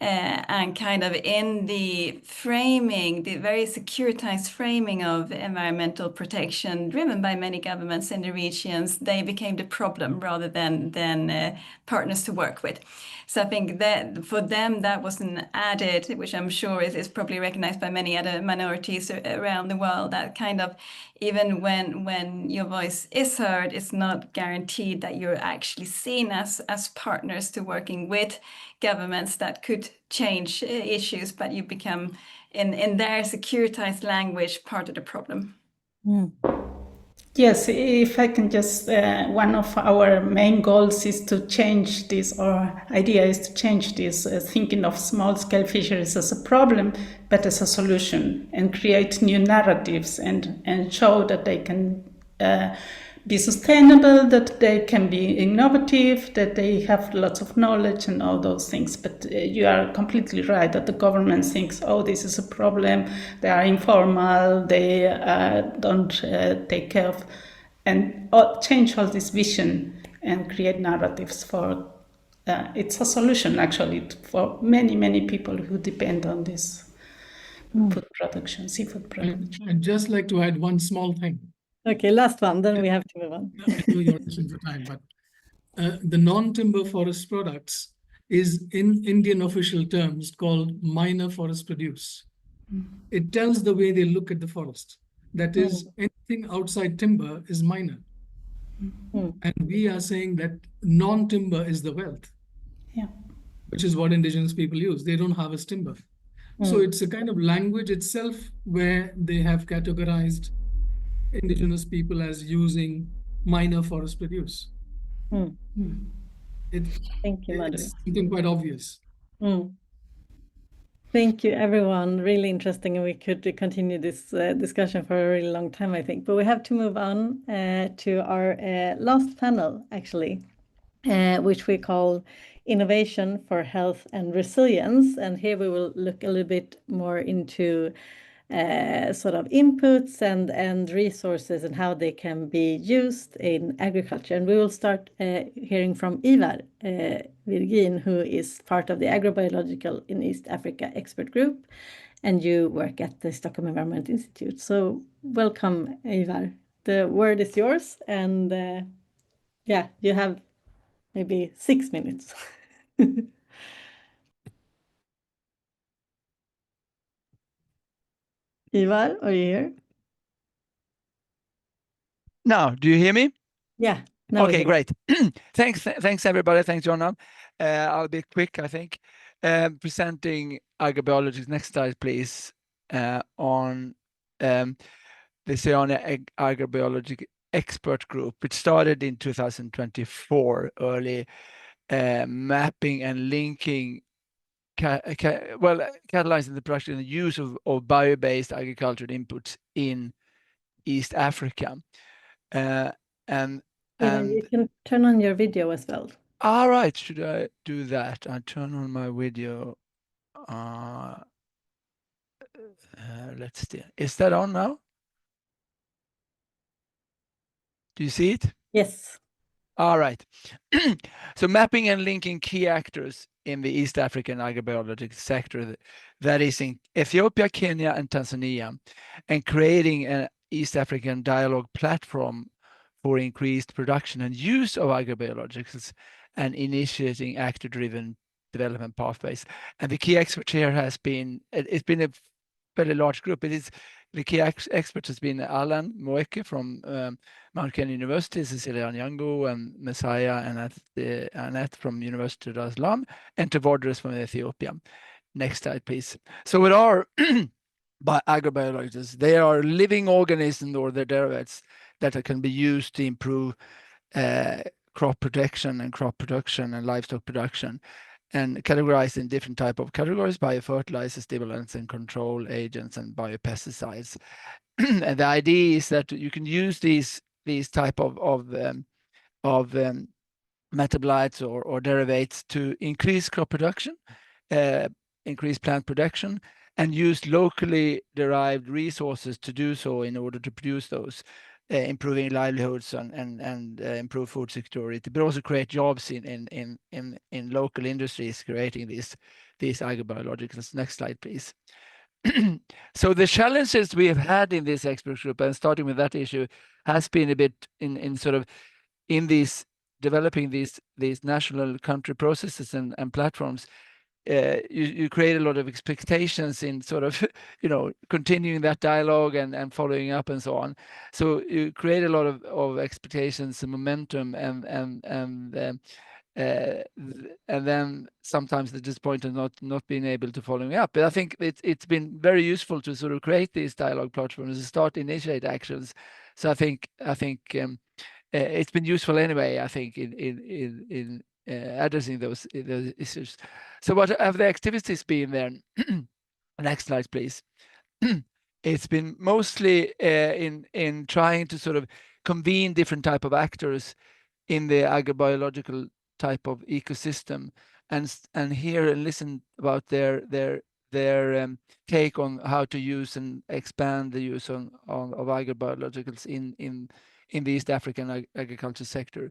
And kind of in the framing, the very securitized framing of environmental protection driven by many governments in the regions, they became the problem rather than partners to work with. So I think that for them, that was an added, which I'm sure is probably recognized by many other minorities around the world, that kind of, even when your voice is heard, it's not guaranteed that you're actually seen as partners to working with governments that could change issues, but you become, in their securitized language, part of the problem. Yes, if I can just, one of our main goals is to change this, or idea is to change this, thinking of small-scale fisheries as a problem, but as a solution, and create new narratives and show that they can be sustainable, that they can be innovative, that they have lots of knowledge and all those things. But you are completely right that the government thinks, oh, this is a problem, they are informal, they don't take care of, and change all this vision and create narratives for, it's a solution actually for many, many people who depend on this food production, seafood production. I'd just like to add one small thing. Okay, last one, then we have to move on. I know you're rushing for time, but the non-timber forest products is in Indian official terms called minor forest produce. It tells the way they look at the forest. That is, anything outside timber is minor. And we are saying that non-timber is the wealth, which is what indigenous people use. They don't harvest timber. So it's a kind of language itself where they have categorized indigenous people as using minor forest produce. Thank you, Madhu. It's something quite obvious. Thank you, everyone. Really interesting, and we could continue this discussion for a really long time, I think. But we have to move on to our last panel, actually, which we call Innovation for Health and Resilience. And here we will look a little bit more into sort of inputs and resources and how they can be used in agriculture. And we will start hearing from Ivar Virgin, who is part of the Agrobiological in East Africa Expert Group, and you work at the Stockholm Environment Institute. So welcome, Ivar. The word is yours, and yeah, you have maybe 6 minutes. Ivar, are you here? Now, do you hear me? Yeah. Now Okay, great. Thanks everybody. Thanks, Jonna. I'll be quick, I think. Presenting agrobiology. Next slide, please. On the SIANI Agrobiology Expert Group, which started in 2024, early mapping and linking, catalyzing the production and use of bio-based agricultural inputs in East Africa. And you can turn on your video as well. All right, should I do that? I turn on my video. Let's see. Is that on now? Do you see it? Yes. All right. So mapping and linking key actors in the East African agrobiology sector, that is in Ethiopia, Kenya, and Tanzania, and creating an East African dialogue platform for increased production and use of agrobiologics and initiating actor-driven development pathways. And the key expert here has been, it's been a fairly large group. The key expert has been Alan Moeke from Mount Kenya University, Cecilia Nyango and Messiah and Annette from University of Dar es Salaam, and Tavordres from Ethiopia. Next slide, please. So what are agrobiologists? They are living organisms or their derivatives that can be used to improve crop protection and crop production and livestock production, and categorized in different type of categories: biofertilizers, stimulants and control agents, and biopesticides. And the idea is that you can use these type of metabolites or derivatives to increase crop production, increase plant production, and use locally derived resources to do so in order to produce those, improving livelihoods and improve food security, but also create jobs in local industries creating these agrobiologicals. Next slide, please. So the challenges we have had in this expert group, and starting with that issue, has been a bit in sort of in these developing these national country processes and platforms. You create a lot of expectations in sort of, continuing that dialogue and following up and so on. So you create a lot of expectations and momentum and then sometimes the disappointment not being able to following up. But I think it's been very useful to sort of create these dialogue platforms and start to initiate actions. So I think it's been useful anyway, I think, in addressing those issues. So what have the activities been then? Next slide, please. It's been mostly in trying to sort of convene different type of actors in the agrobiological type of ecosystem and hear and listen about their take on how to use and expand the use of agrobiologicals in the East African agriculture sector.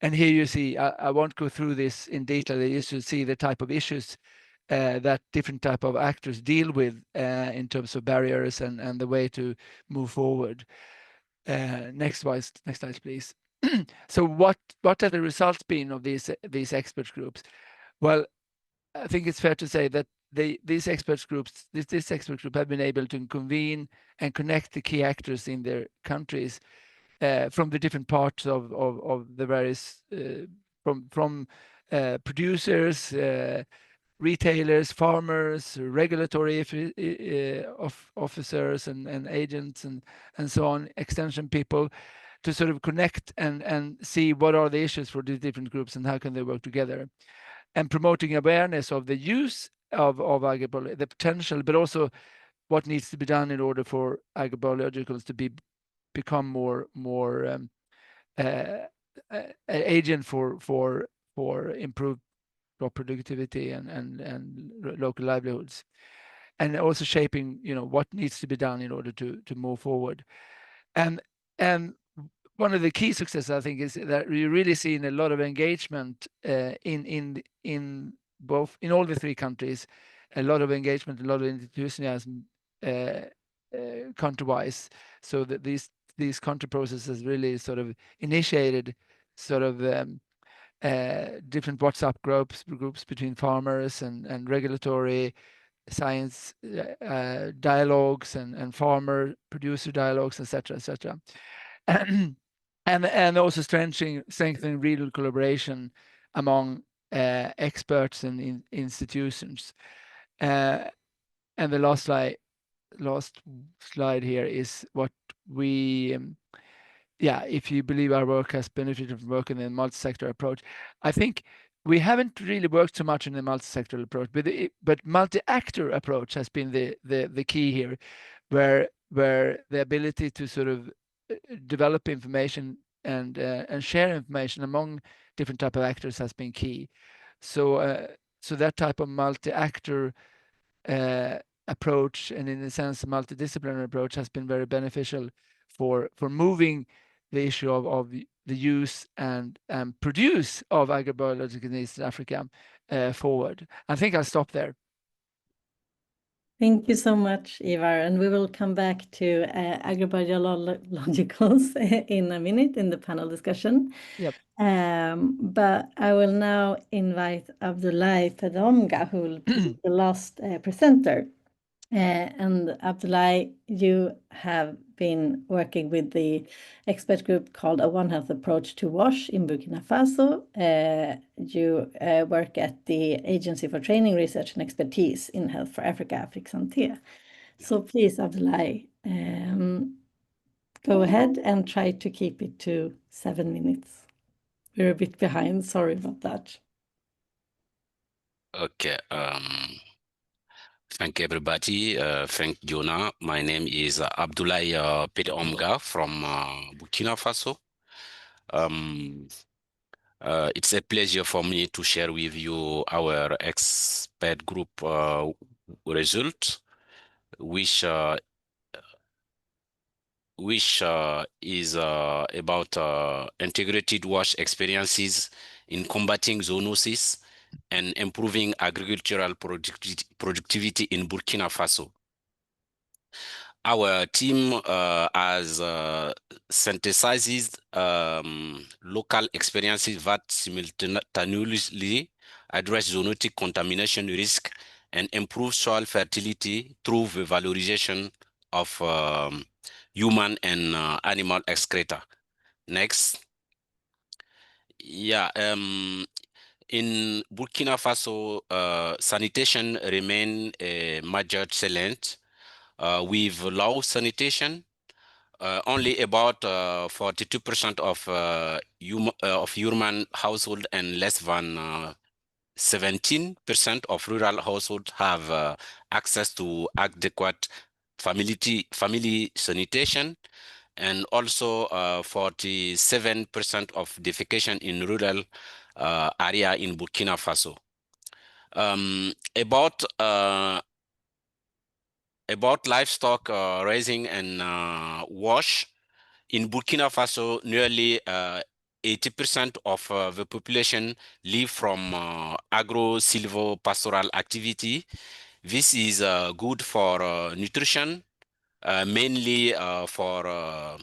And here you see, I won't go through this in detail, you should see the type of issues that different type of actors deal with in terms of barriers and the way to move forward. Next slide, please. So what have the results been of these expert groups? Well, I think it's fair to say that these expert groups, this expert group have been able to convene and connect the key actors in their countries from the different parts of the various from producers, retailers, farmers, regulatory officers and agents and so on, extension people, to sort of connect and see what are the issues for these different groups and how can they work together, and promoting awareness of the use of agrobiologicals, the potential, but also what needs to be done in order for agrobiologicals to become more agent for improved crop productivity and local livelihoods, and also shaping what needs to be done in order to move forward. And one of the key successes, I think, is that we really seen a lot of engagement in all the three countries, a lot of engagement, a lot of enthusiasm country-wise, so that these country processes really sort of initiated sort of different WhatsApp groups between farmers and regulatory science dialogues and farmer producer dialogues, etc., etc. And also strengthening regional collaboration among experts and institutions. And the last slide here is what we, if you believe our work has benefited from working in a multi-sector approach. I think we haven't really worked so much in the multi-sectoral approach, but multi-actor approach has been the key here, where the ability to sort of develop information and share information among different type of actors has been key. So that type of multi-actor approach, and in a sense, a multidisciplinary approach, has been very beneficial for moving the issue of the use and produce of agrobiologicals in East Africa forward. I think I'll stop there. Thank you so much, Ivar. And we will come back to agrobiologicals in a minute in the panel discussion. Yep. But I will now invite Abdullahi Pedomga, who will be the last presenter. And Abdullahi, you have been working with the expert group called A One Health Approach to WASH in Burkina Faso. You work at the Agency for Training, Research and Expertise in Health for Africa, Afrique. So please, Abdullahi, go ahead and try to keep it to 7 minutes. We're a bit behind, sorry about that. Okay. Thank everybody. Thank Jonah. My name is Abdoulaye Pedomga from Burkina Faso. It's a pleasure for me to share with you our expert group result, which is about integrated wash experiences in combating zoonosis and improving agricultural productivity in Burkina Faso. Our team has synthesized local experiences that simultaneously address zoonotic contamination risk and improve soil fertility through the valorization of human and animal excreta. Next. Yeah, in Burkina Faso, sanitation remain a major challenge. With low sanitation, only about 42% of human household and less than 17% of rural households have access to adequate family sanitation, and also 47% of defecation in rural area in Burkina Faso. About livestock raising and wash, in Burkina Faso, nearly 80% of the population live from agro-silvo-pastoral activity. This is good for nutrition, mainly for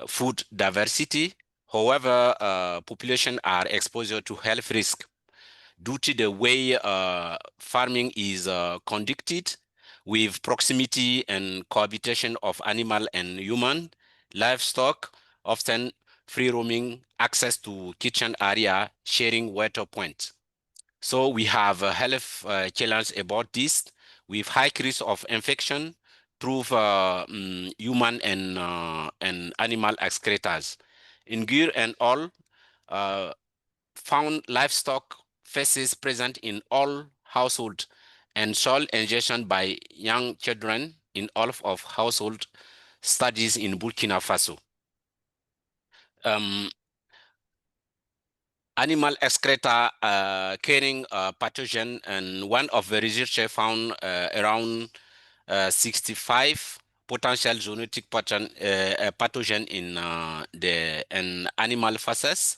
food diversity. However, population are exposed to health risk due to the way farming is conducted, with proximity and cohabitation of animal and human, livestock, often free roaming, access to kitchen area, sharing water points. So we have a health challenge about this, with high risk of infection through human and animal excretors. In Gyr and all, found livestock feces present in all households, and soil ingestion by young children in all of household studies in Burkina Faso. Animal excreta carrying pathogen, and one of the researchers found around 65 potential zoonotic pathogen in the animal feces.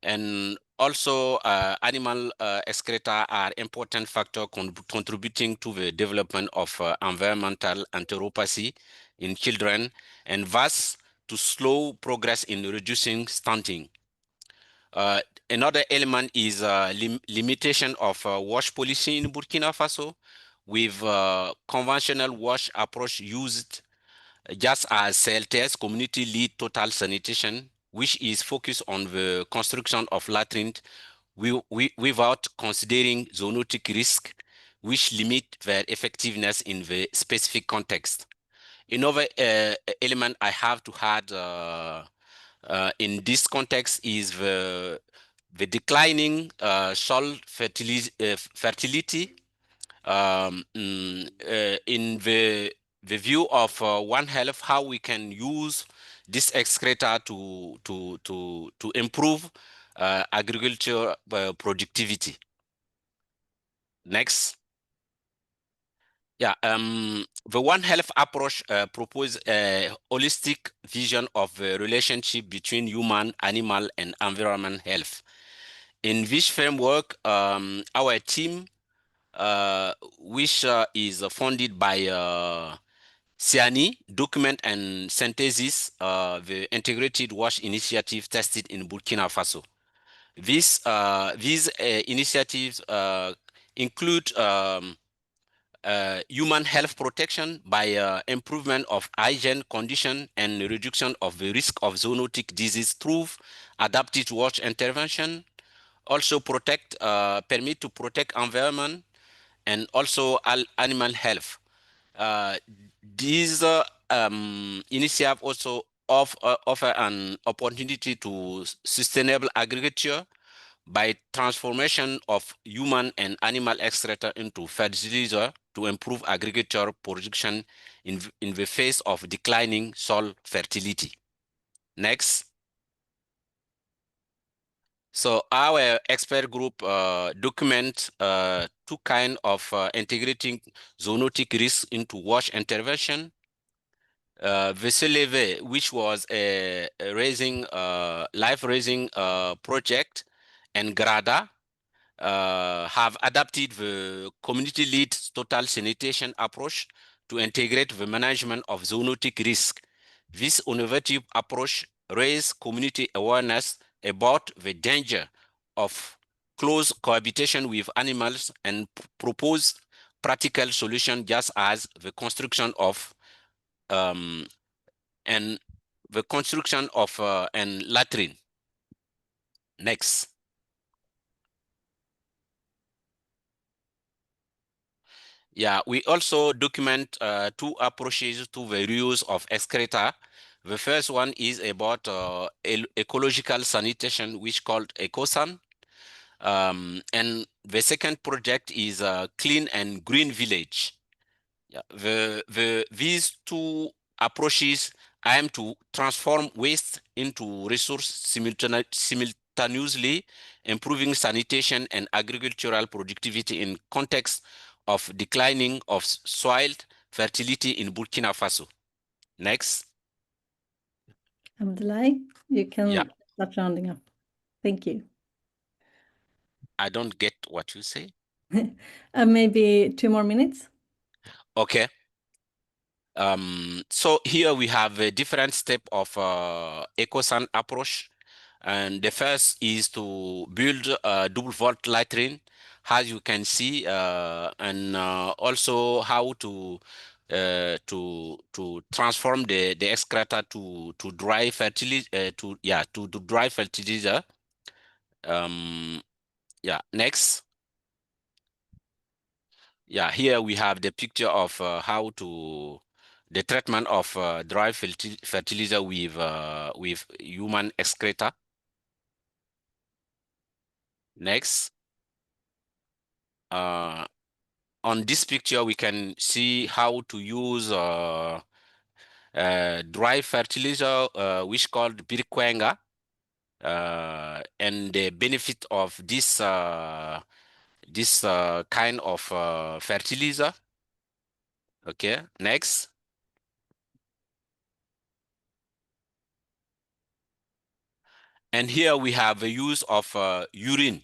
And also animal excreta are important factor contributing to the development of environmental enteropathy in children, and thus to slow progress in reducing stunting. Another element is limitation of wash policy in Burkina Faso, with conventional wash approach used just as CLTS, community lead total sanitation, which is focused on the construction of latrines without considering zoonotic risk, which limit their effectiveness in the specific context. Another element I have to add in this context is the declining soil fertility. In the view of One Health, how we can use this excreta to improve agriculture productivity. Next. Yeah, the One Health approach proposes a holistic vision of the relationship between human, animal, and environment health. In this framework, our team, which is funded by SIANI, document and synthesis, the integrated wash initiative tested in Burkina Faso. These initiatives include human health protection by improvement of hygiene condition and reduction of the risk of zoonotic disease through adaptive wash intervention. Also permit to protect environment, and also animal health. These initiatives also offer an opportunity to sustainable agriculture by transformation of human and animal excreta into fertilizer to improve agricultural production in the face of declining soil fertility. Next. So our expert group document two kind of integrating zoonotic risk into wash intervention. Veseleve, which was a raising life raising project, and Grada have adapted the community lead total sanitation approach to integrate the management of zoonotic risk. This innovative approach raised community awareness about the danger of close cohabitation with animals and propose practical solutions, just as the construction of an latrine. Next. Yeah, we also document two approaches to the reuse of excreta. The first one is about ecological sanitation, which called EcoSan. And the second project is Clean and Green Village. Yeah, these two approaches aim to transform waste into resource simultaneously, improving sanitation and agricultural productivity in context of declining of soil fertility in Burkina Faso. Next. Abdullahi, you can Yeah. start rounding up. Thank you. I don't get what you say. Maybe 2 more minutes. Okay. So here we have a different step of EcoSan approach. And the first is to build a double vault latrine, as you can see, and also how to transform the excreta to dry fertilizer to dry fertilizer. Yeah, next. Yeah, here we have the picture of how to the treatment of dry fertilizer with human excreta. Next. On this picture, we can see how to use dry fertilizer, which called birikwenga, and the benefit of this kind of fertilizer. Okay, next. And here we have a use of urine,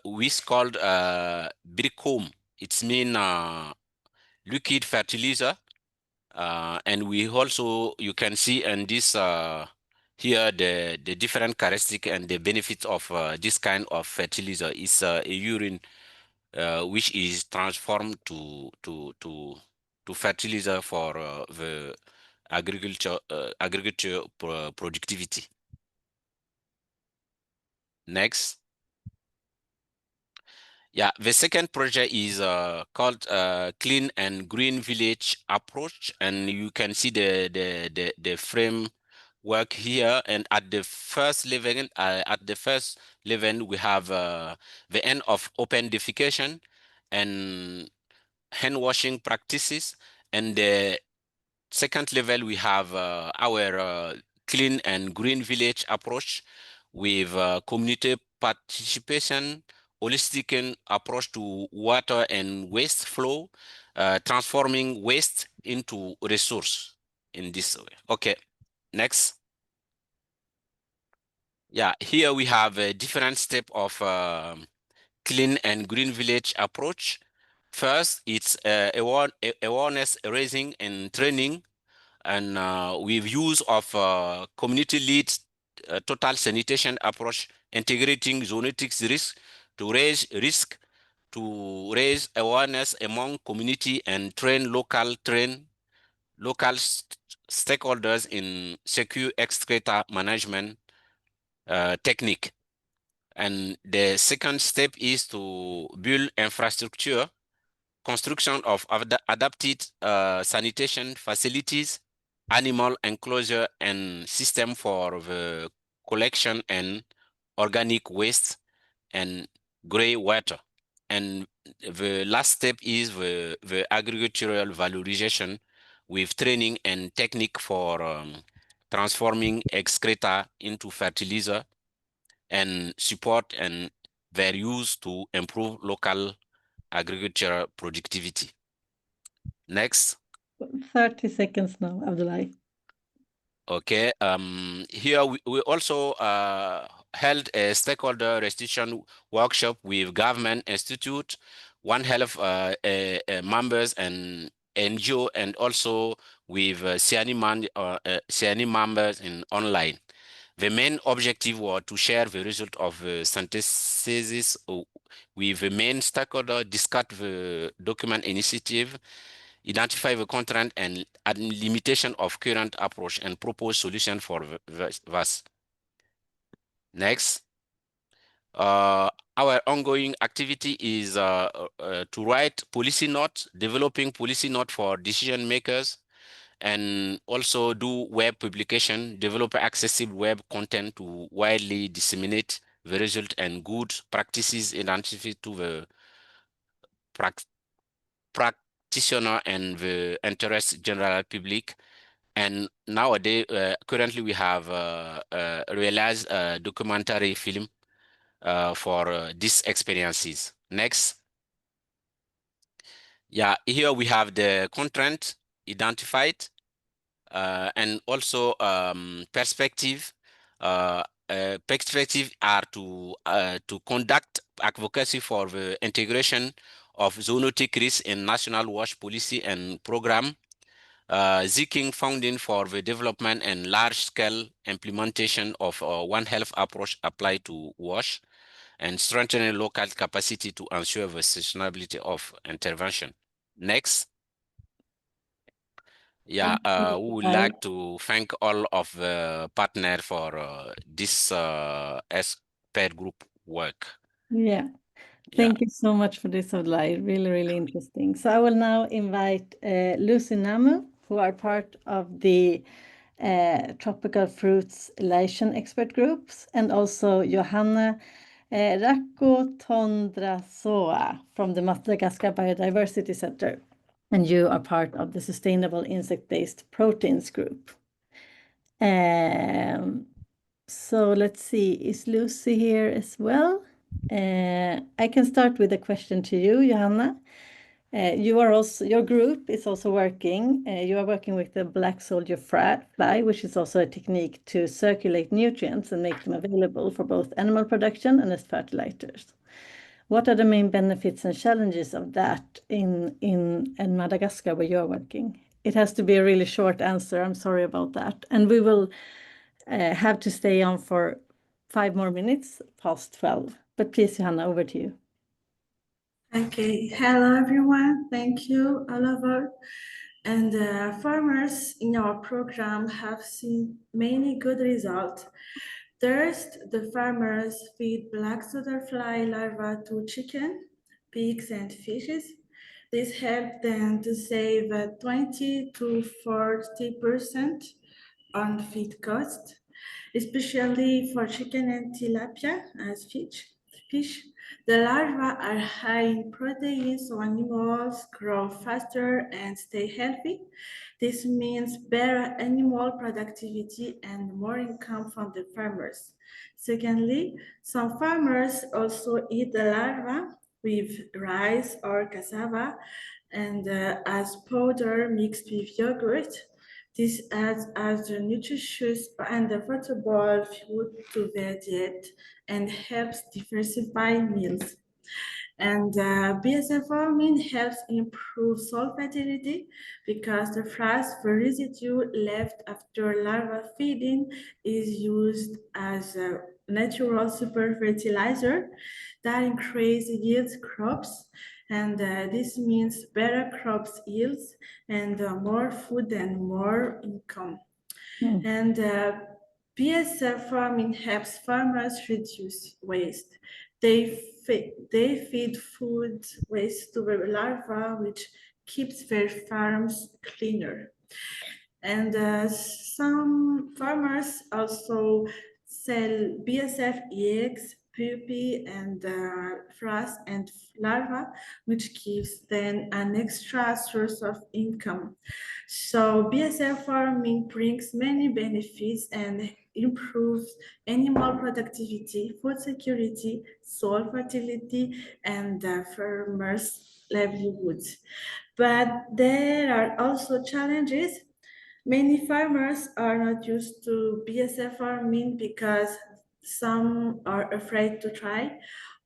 which called biricom. It's mean liquid fertilizer. And we also, you can see in this here the different characteristic and the benefits of this kind of fertilizer is a urine which is transformed to fertilizer for the agriculture productivity. Next. Yeah, the second project is called Clean and Green Village approach, and you can see the framework here. And at the first level, we have the end of open defecation and hand washing practices, and the second level we have our Clean and Green Village approach with community participation, holistic approach to water and waste flow, transforming waste into resource in this way. Okay, next. Yeah, here we have a different step of Clean and Green Village approach. First, it's awareness raising and training, and with use of community lead total sanitation approach, integrating zoonotic risk to raise awareness among community and train local stakeholders in secure excreta management technique. And the second step is to build infrastructure, construction of adapted sanitation facilities, animal enclosure, and system for the collection and organic waste and gray water. And the last step is the agricultural valorization with training and technique for transforming excreta into fertilizer and support and their use to improve local agricultural productivity. Next. 30 seconds now, Abdullahi. Okay, here we also held a stakeholder restitution workshop with government institute, One Health members and NGO, and also with SIANI members in online. The main objective was to share the result of the synthesis with the main stakeholder, discuss the document initiative, identify the content and limitation of current approach, and propose solution for this. Next. Our ongoing activity is to write policy notes, developing policy note for decision makers, and also do web publication, develop accessible web content to widely disseminate the result and good practices identified to the practitioner and the interest general public. And nowadays, currently we have realized a documentary film for these experiences. Next. Yeah, here we have the content identified and also perspective. Perspective are to conduct advocacy for the integration of zoonotic risk in national WASH policy and program, seeking funding for the development and large-scale implementation of One Health approach applied to WASH, and strengthening local capacity to ensure the sustainability of intervention. Next. Yeah, we would like to thank all of the partners for this expert group work. Yeah. Thank you so much for this, Abdullahi. Really, really interesting. So I will now invite Lucy Namu, who are part of the Tropical Fruits Elation Expert Groups, and also Johanna Rakotondrasoa from the Madagascar Biodiversity Center. And you are part of the Sustainable Insect-Based Proteins Group. So let's see, is Lucy here as well? I can start with a question to you, Johanna. You are also, your group is also working, you are working with the black soldier fly, which is also a technique to circulate nutrients and make them available for both animal production and as fertilizers. What are the main benefits and challenges of that in Madagascar where you're working? It has to be a really short answer. I'm sorry about that. And we will have to stay on for 5 more minutes past 12. But please, Johanna, over to you. Okay, hello everyone. Thank you, Oliver. And farmers in our program have seen many good results. First, the farmers feed black soldier-fly larvae to chicken, pigs, and fishes. This helped them to save 20 to 40% on feed cost, especially for chicken and tilapia as fish. The larvae are high in protein, so animals grow faster and stay healthy. This means better animal productivity and more income from the farmers. Secondly, some farmers also eat the larvae with rice or cassava and as powder mixed with yogurt. This adds as a nutritious and affordable food to their diet and helps diversify meals. And BSF farming helps improve soil fertility because the the residue left after larva feeding is used as a natural super fertilizer that increases yields crops. And this means better crops yields and more food and more income. And BSF farming helps farmers reduce waste. They feed food waste to the larvae, which keeps their farms cleaner. And some farmers also sell BSF eggs pupae and frass and larva, which gives then an extra source of income. So BSF farming brings many benefits and improves animal productivity, food security, soil fertility, and farmers' livelihoods. But there are also challenges. Many farmers are not used to BSF farming because some are afraid to try,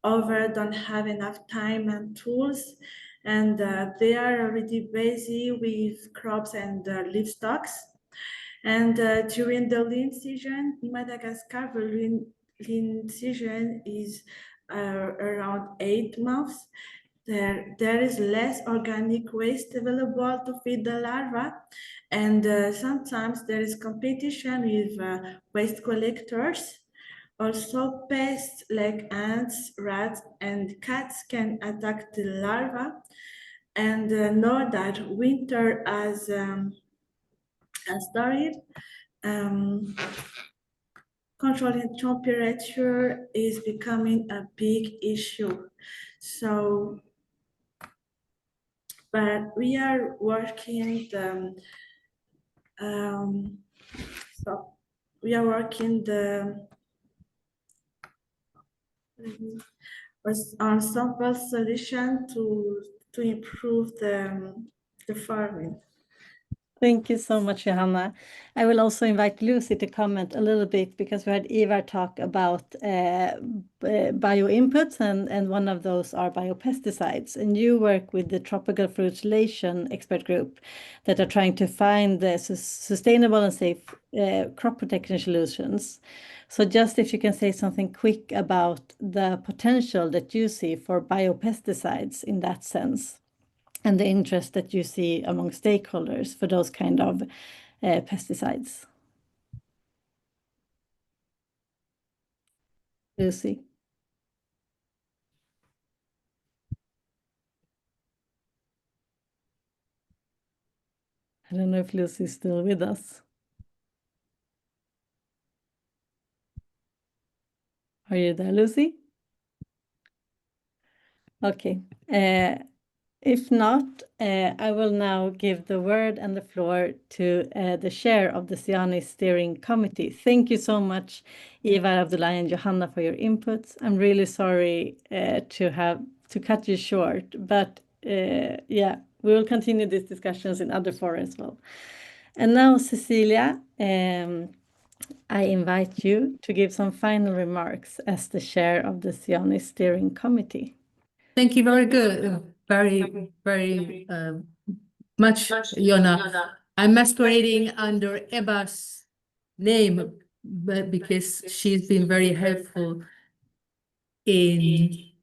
others don't have enough time and tools, and they are already busy with crops and livestock. And during the lean season in Madagascar, the lean season is around 8 months. There is less organic waste available to feed the larvae, and sometimes there is competition with waste collectors. Also, pests like ants, rats, and cats can attack the larvae. And know that winter has started. Controlling temperature is becoming a big issue. So, but we are working on simple solution to improve the farming. Thank you so much, Johanna. I will also invite Lucy to comment a little bit because we had Ivar talk about bio inputs, and one of those are biopesticides. And you work with the Tropical Fruit Relation expert group that are trying to find the sustainable and safe crop protection solutions. So just if you can say something quick about the potential that you see for biopesticides in that sense, and the interest that you see among stakeholders for those kind of pesticides. Lucy. I don't know if Lucy is still with us. Are you there, Lucy? Okay. If not, I will now give the word and the floor to the chair of the SIANI steering committee. Thank you so much, Ivar, Abdullahi, and Johanna, for your inputs. I'm really sorry to cut you short, but yeah, we will continue these discussions in other fora as well. And now, Cecilia, I invite you to give some final remarks as the chair of the SIANI steering committee. Thank you. Very good. Very much, Jonna. I'm masquerading under Ebba's name, but because she's been very helpful in.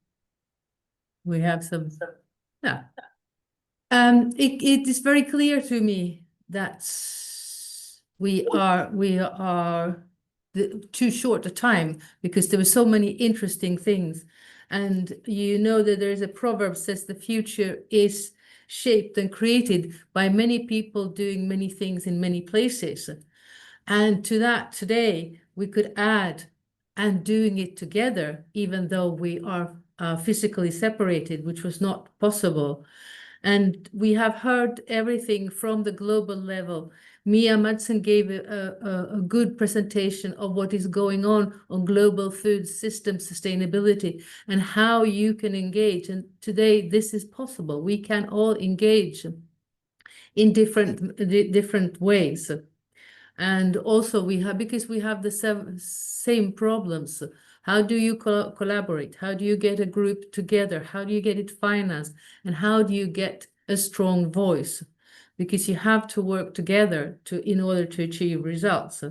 We have some. Yeah. It is very clear to me that we are too short a time because there were so many interesting things. And you know that there is a proverb says the future is shaped and created by many people doing many things in many places. And to that today, we could add and doing it together, even though we are physically separated, which was not possible. And we have heard everything from the global level. Mia Madsen gave a good presentation of what is going on global food system sustainability and how you can engage. And today this is possible. We can all engage in different ways. And also because we have the same problems. How do you collaborate? How do you get a group together? How do you get it financed? And how do you get a strong voice? Because you have to work together in order to achieve results.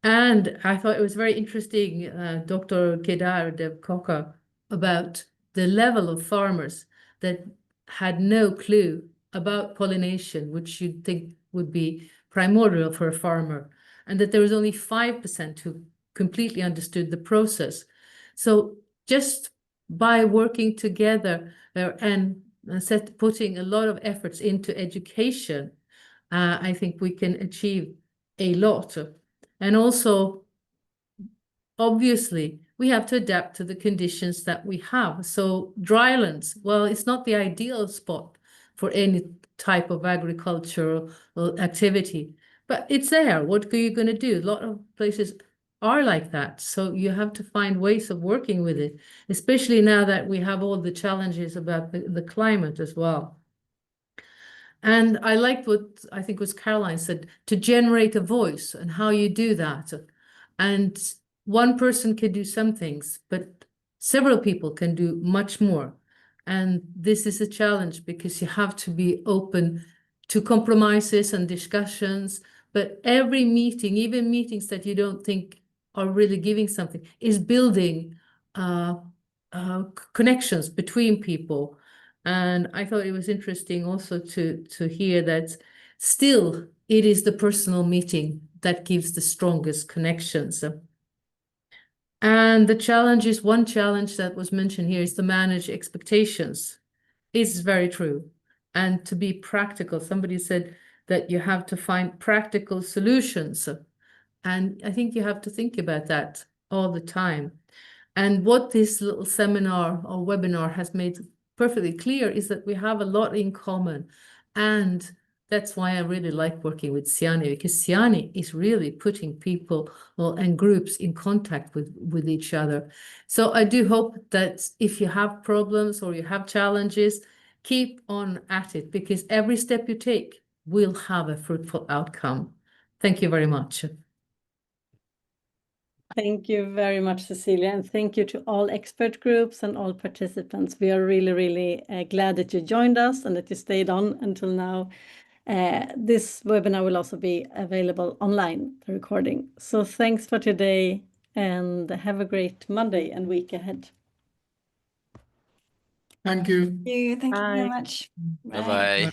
And I thought it was very interesting, Dr. Kedar Devkoka, about the level of farmers that had no clue about pollination, which you'd think would be primordial for a farmer, and that there was only 5% who completely understood the process. So just by working together and putting a lot of efforts into education, I think we can achieve a lot. And also, obviously, we have to adapt to the conditions that we have. So drylands, well, it's not the ideal spot for any type of agricultural activity, but it's there. What are you going to do? A lot of places are like that. So you have to find ways of working with it, especially now that we have all the challenges about the climate as well. And I liked what I think was Caroline said, to generate a voice and how you do that. And one person can do some things, but several people can do much more. And this is a challenge because you have to be open to compromises and discussions. But every meeting, even meetings that you don't think are really giving something, is building connections between people. And I thought it was interesting also to hear that still it is the personal meeting that gives the strongest connections. And the challenge is, one challenge that was mentioned here is to manage expectations. It's very true. And to be practical, somebody said that you have to find practical solutions. And I think you have to think about that all the time. And what this little seminar or webinar has made perfectly clear is that we have a lot in common. And that's why I really like working with SIANI, because SIANI is really putting people and groups in contact with each other. So I do hope that if you have problems or you have challenges, keep on at it, because every step you take will have a fruitful outcome. Thank you very much. Thank you very much, Cecilia, and thank you to all expert groups and all participants. We are really, really glad that you joined us and that you stayed on until now. This webinar will also be available online, the recording. So thanks for today and have a great Monday and week ahead. Thank you. Thank you very Bye. much. Bye bye.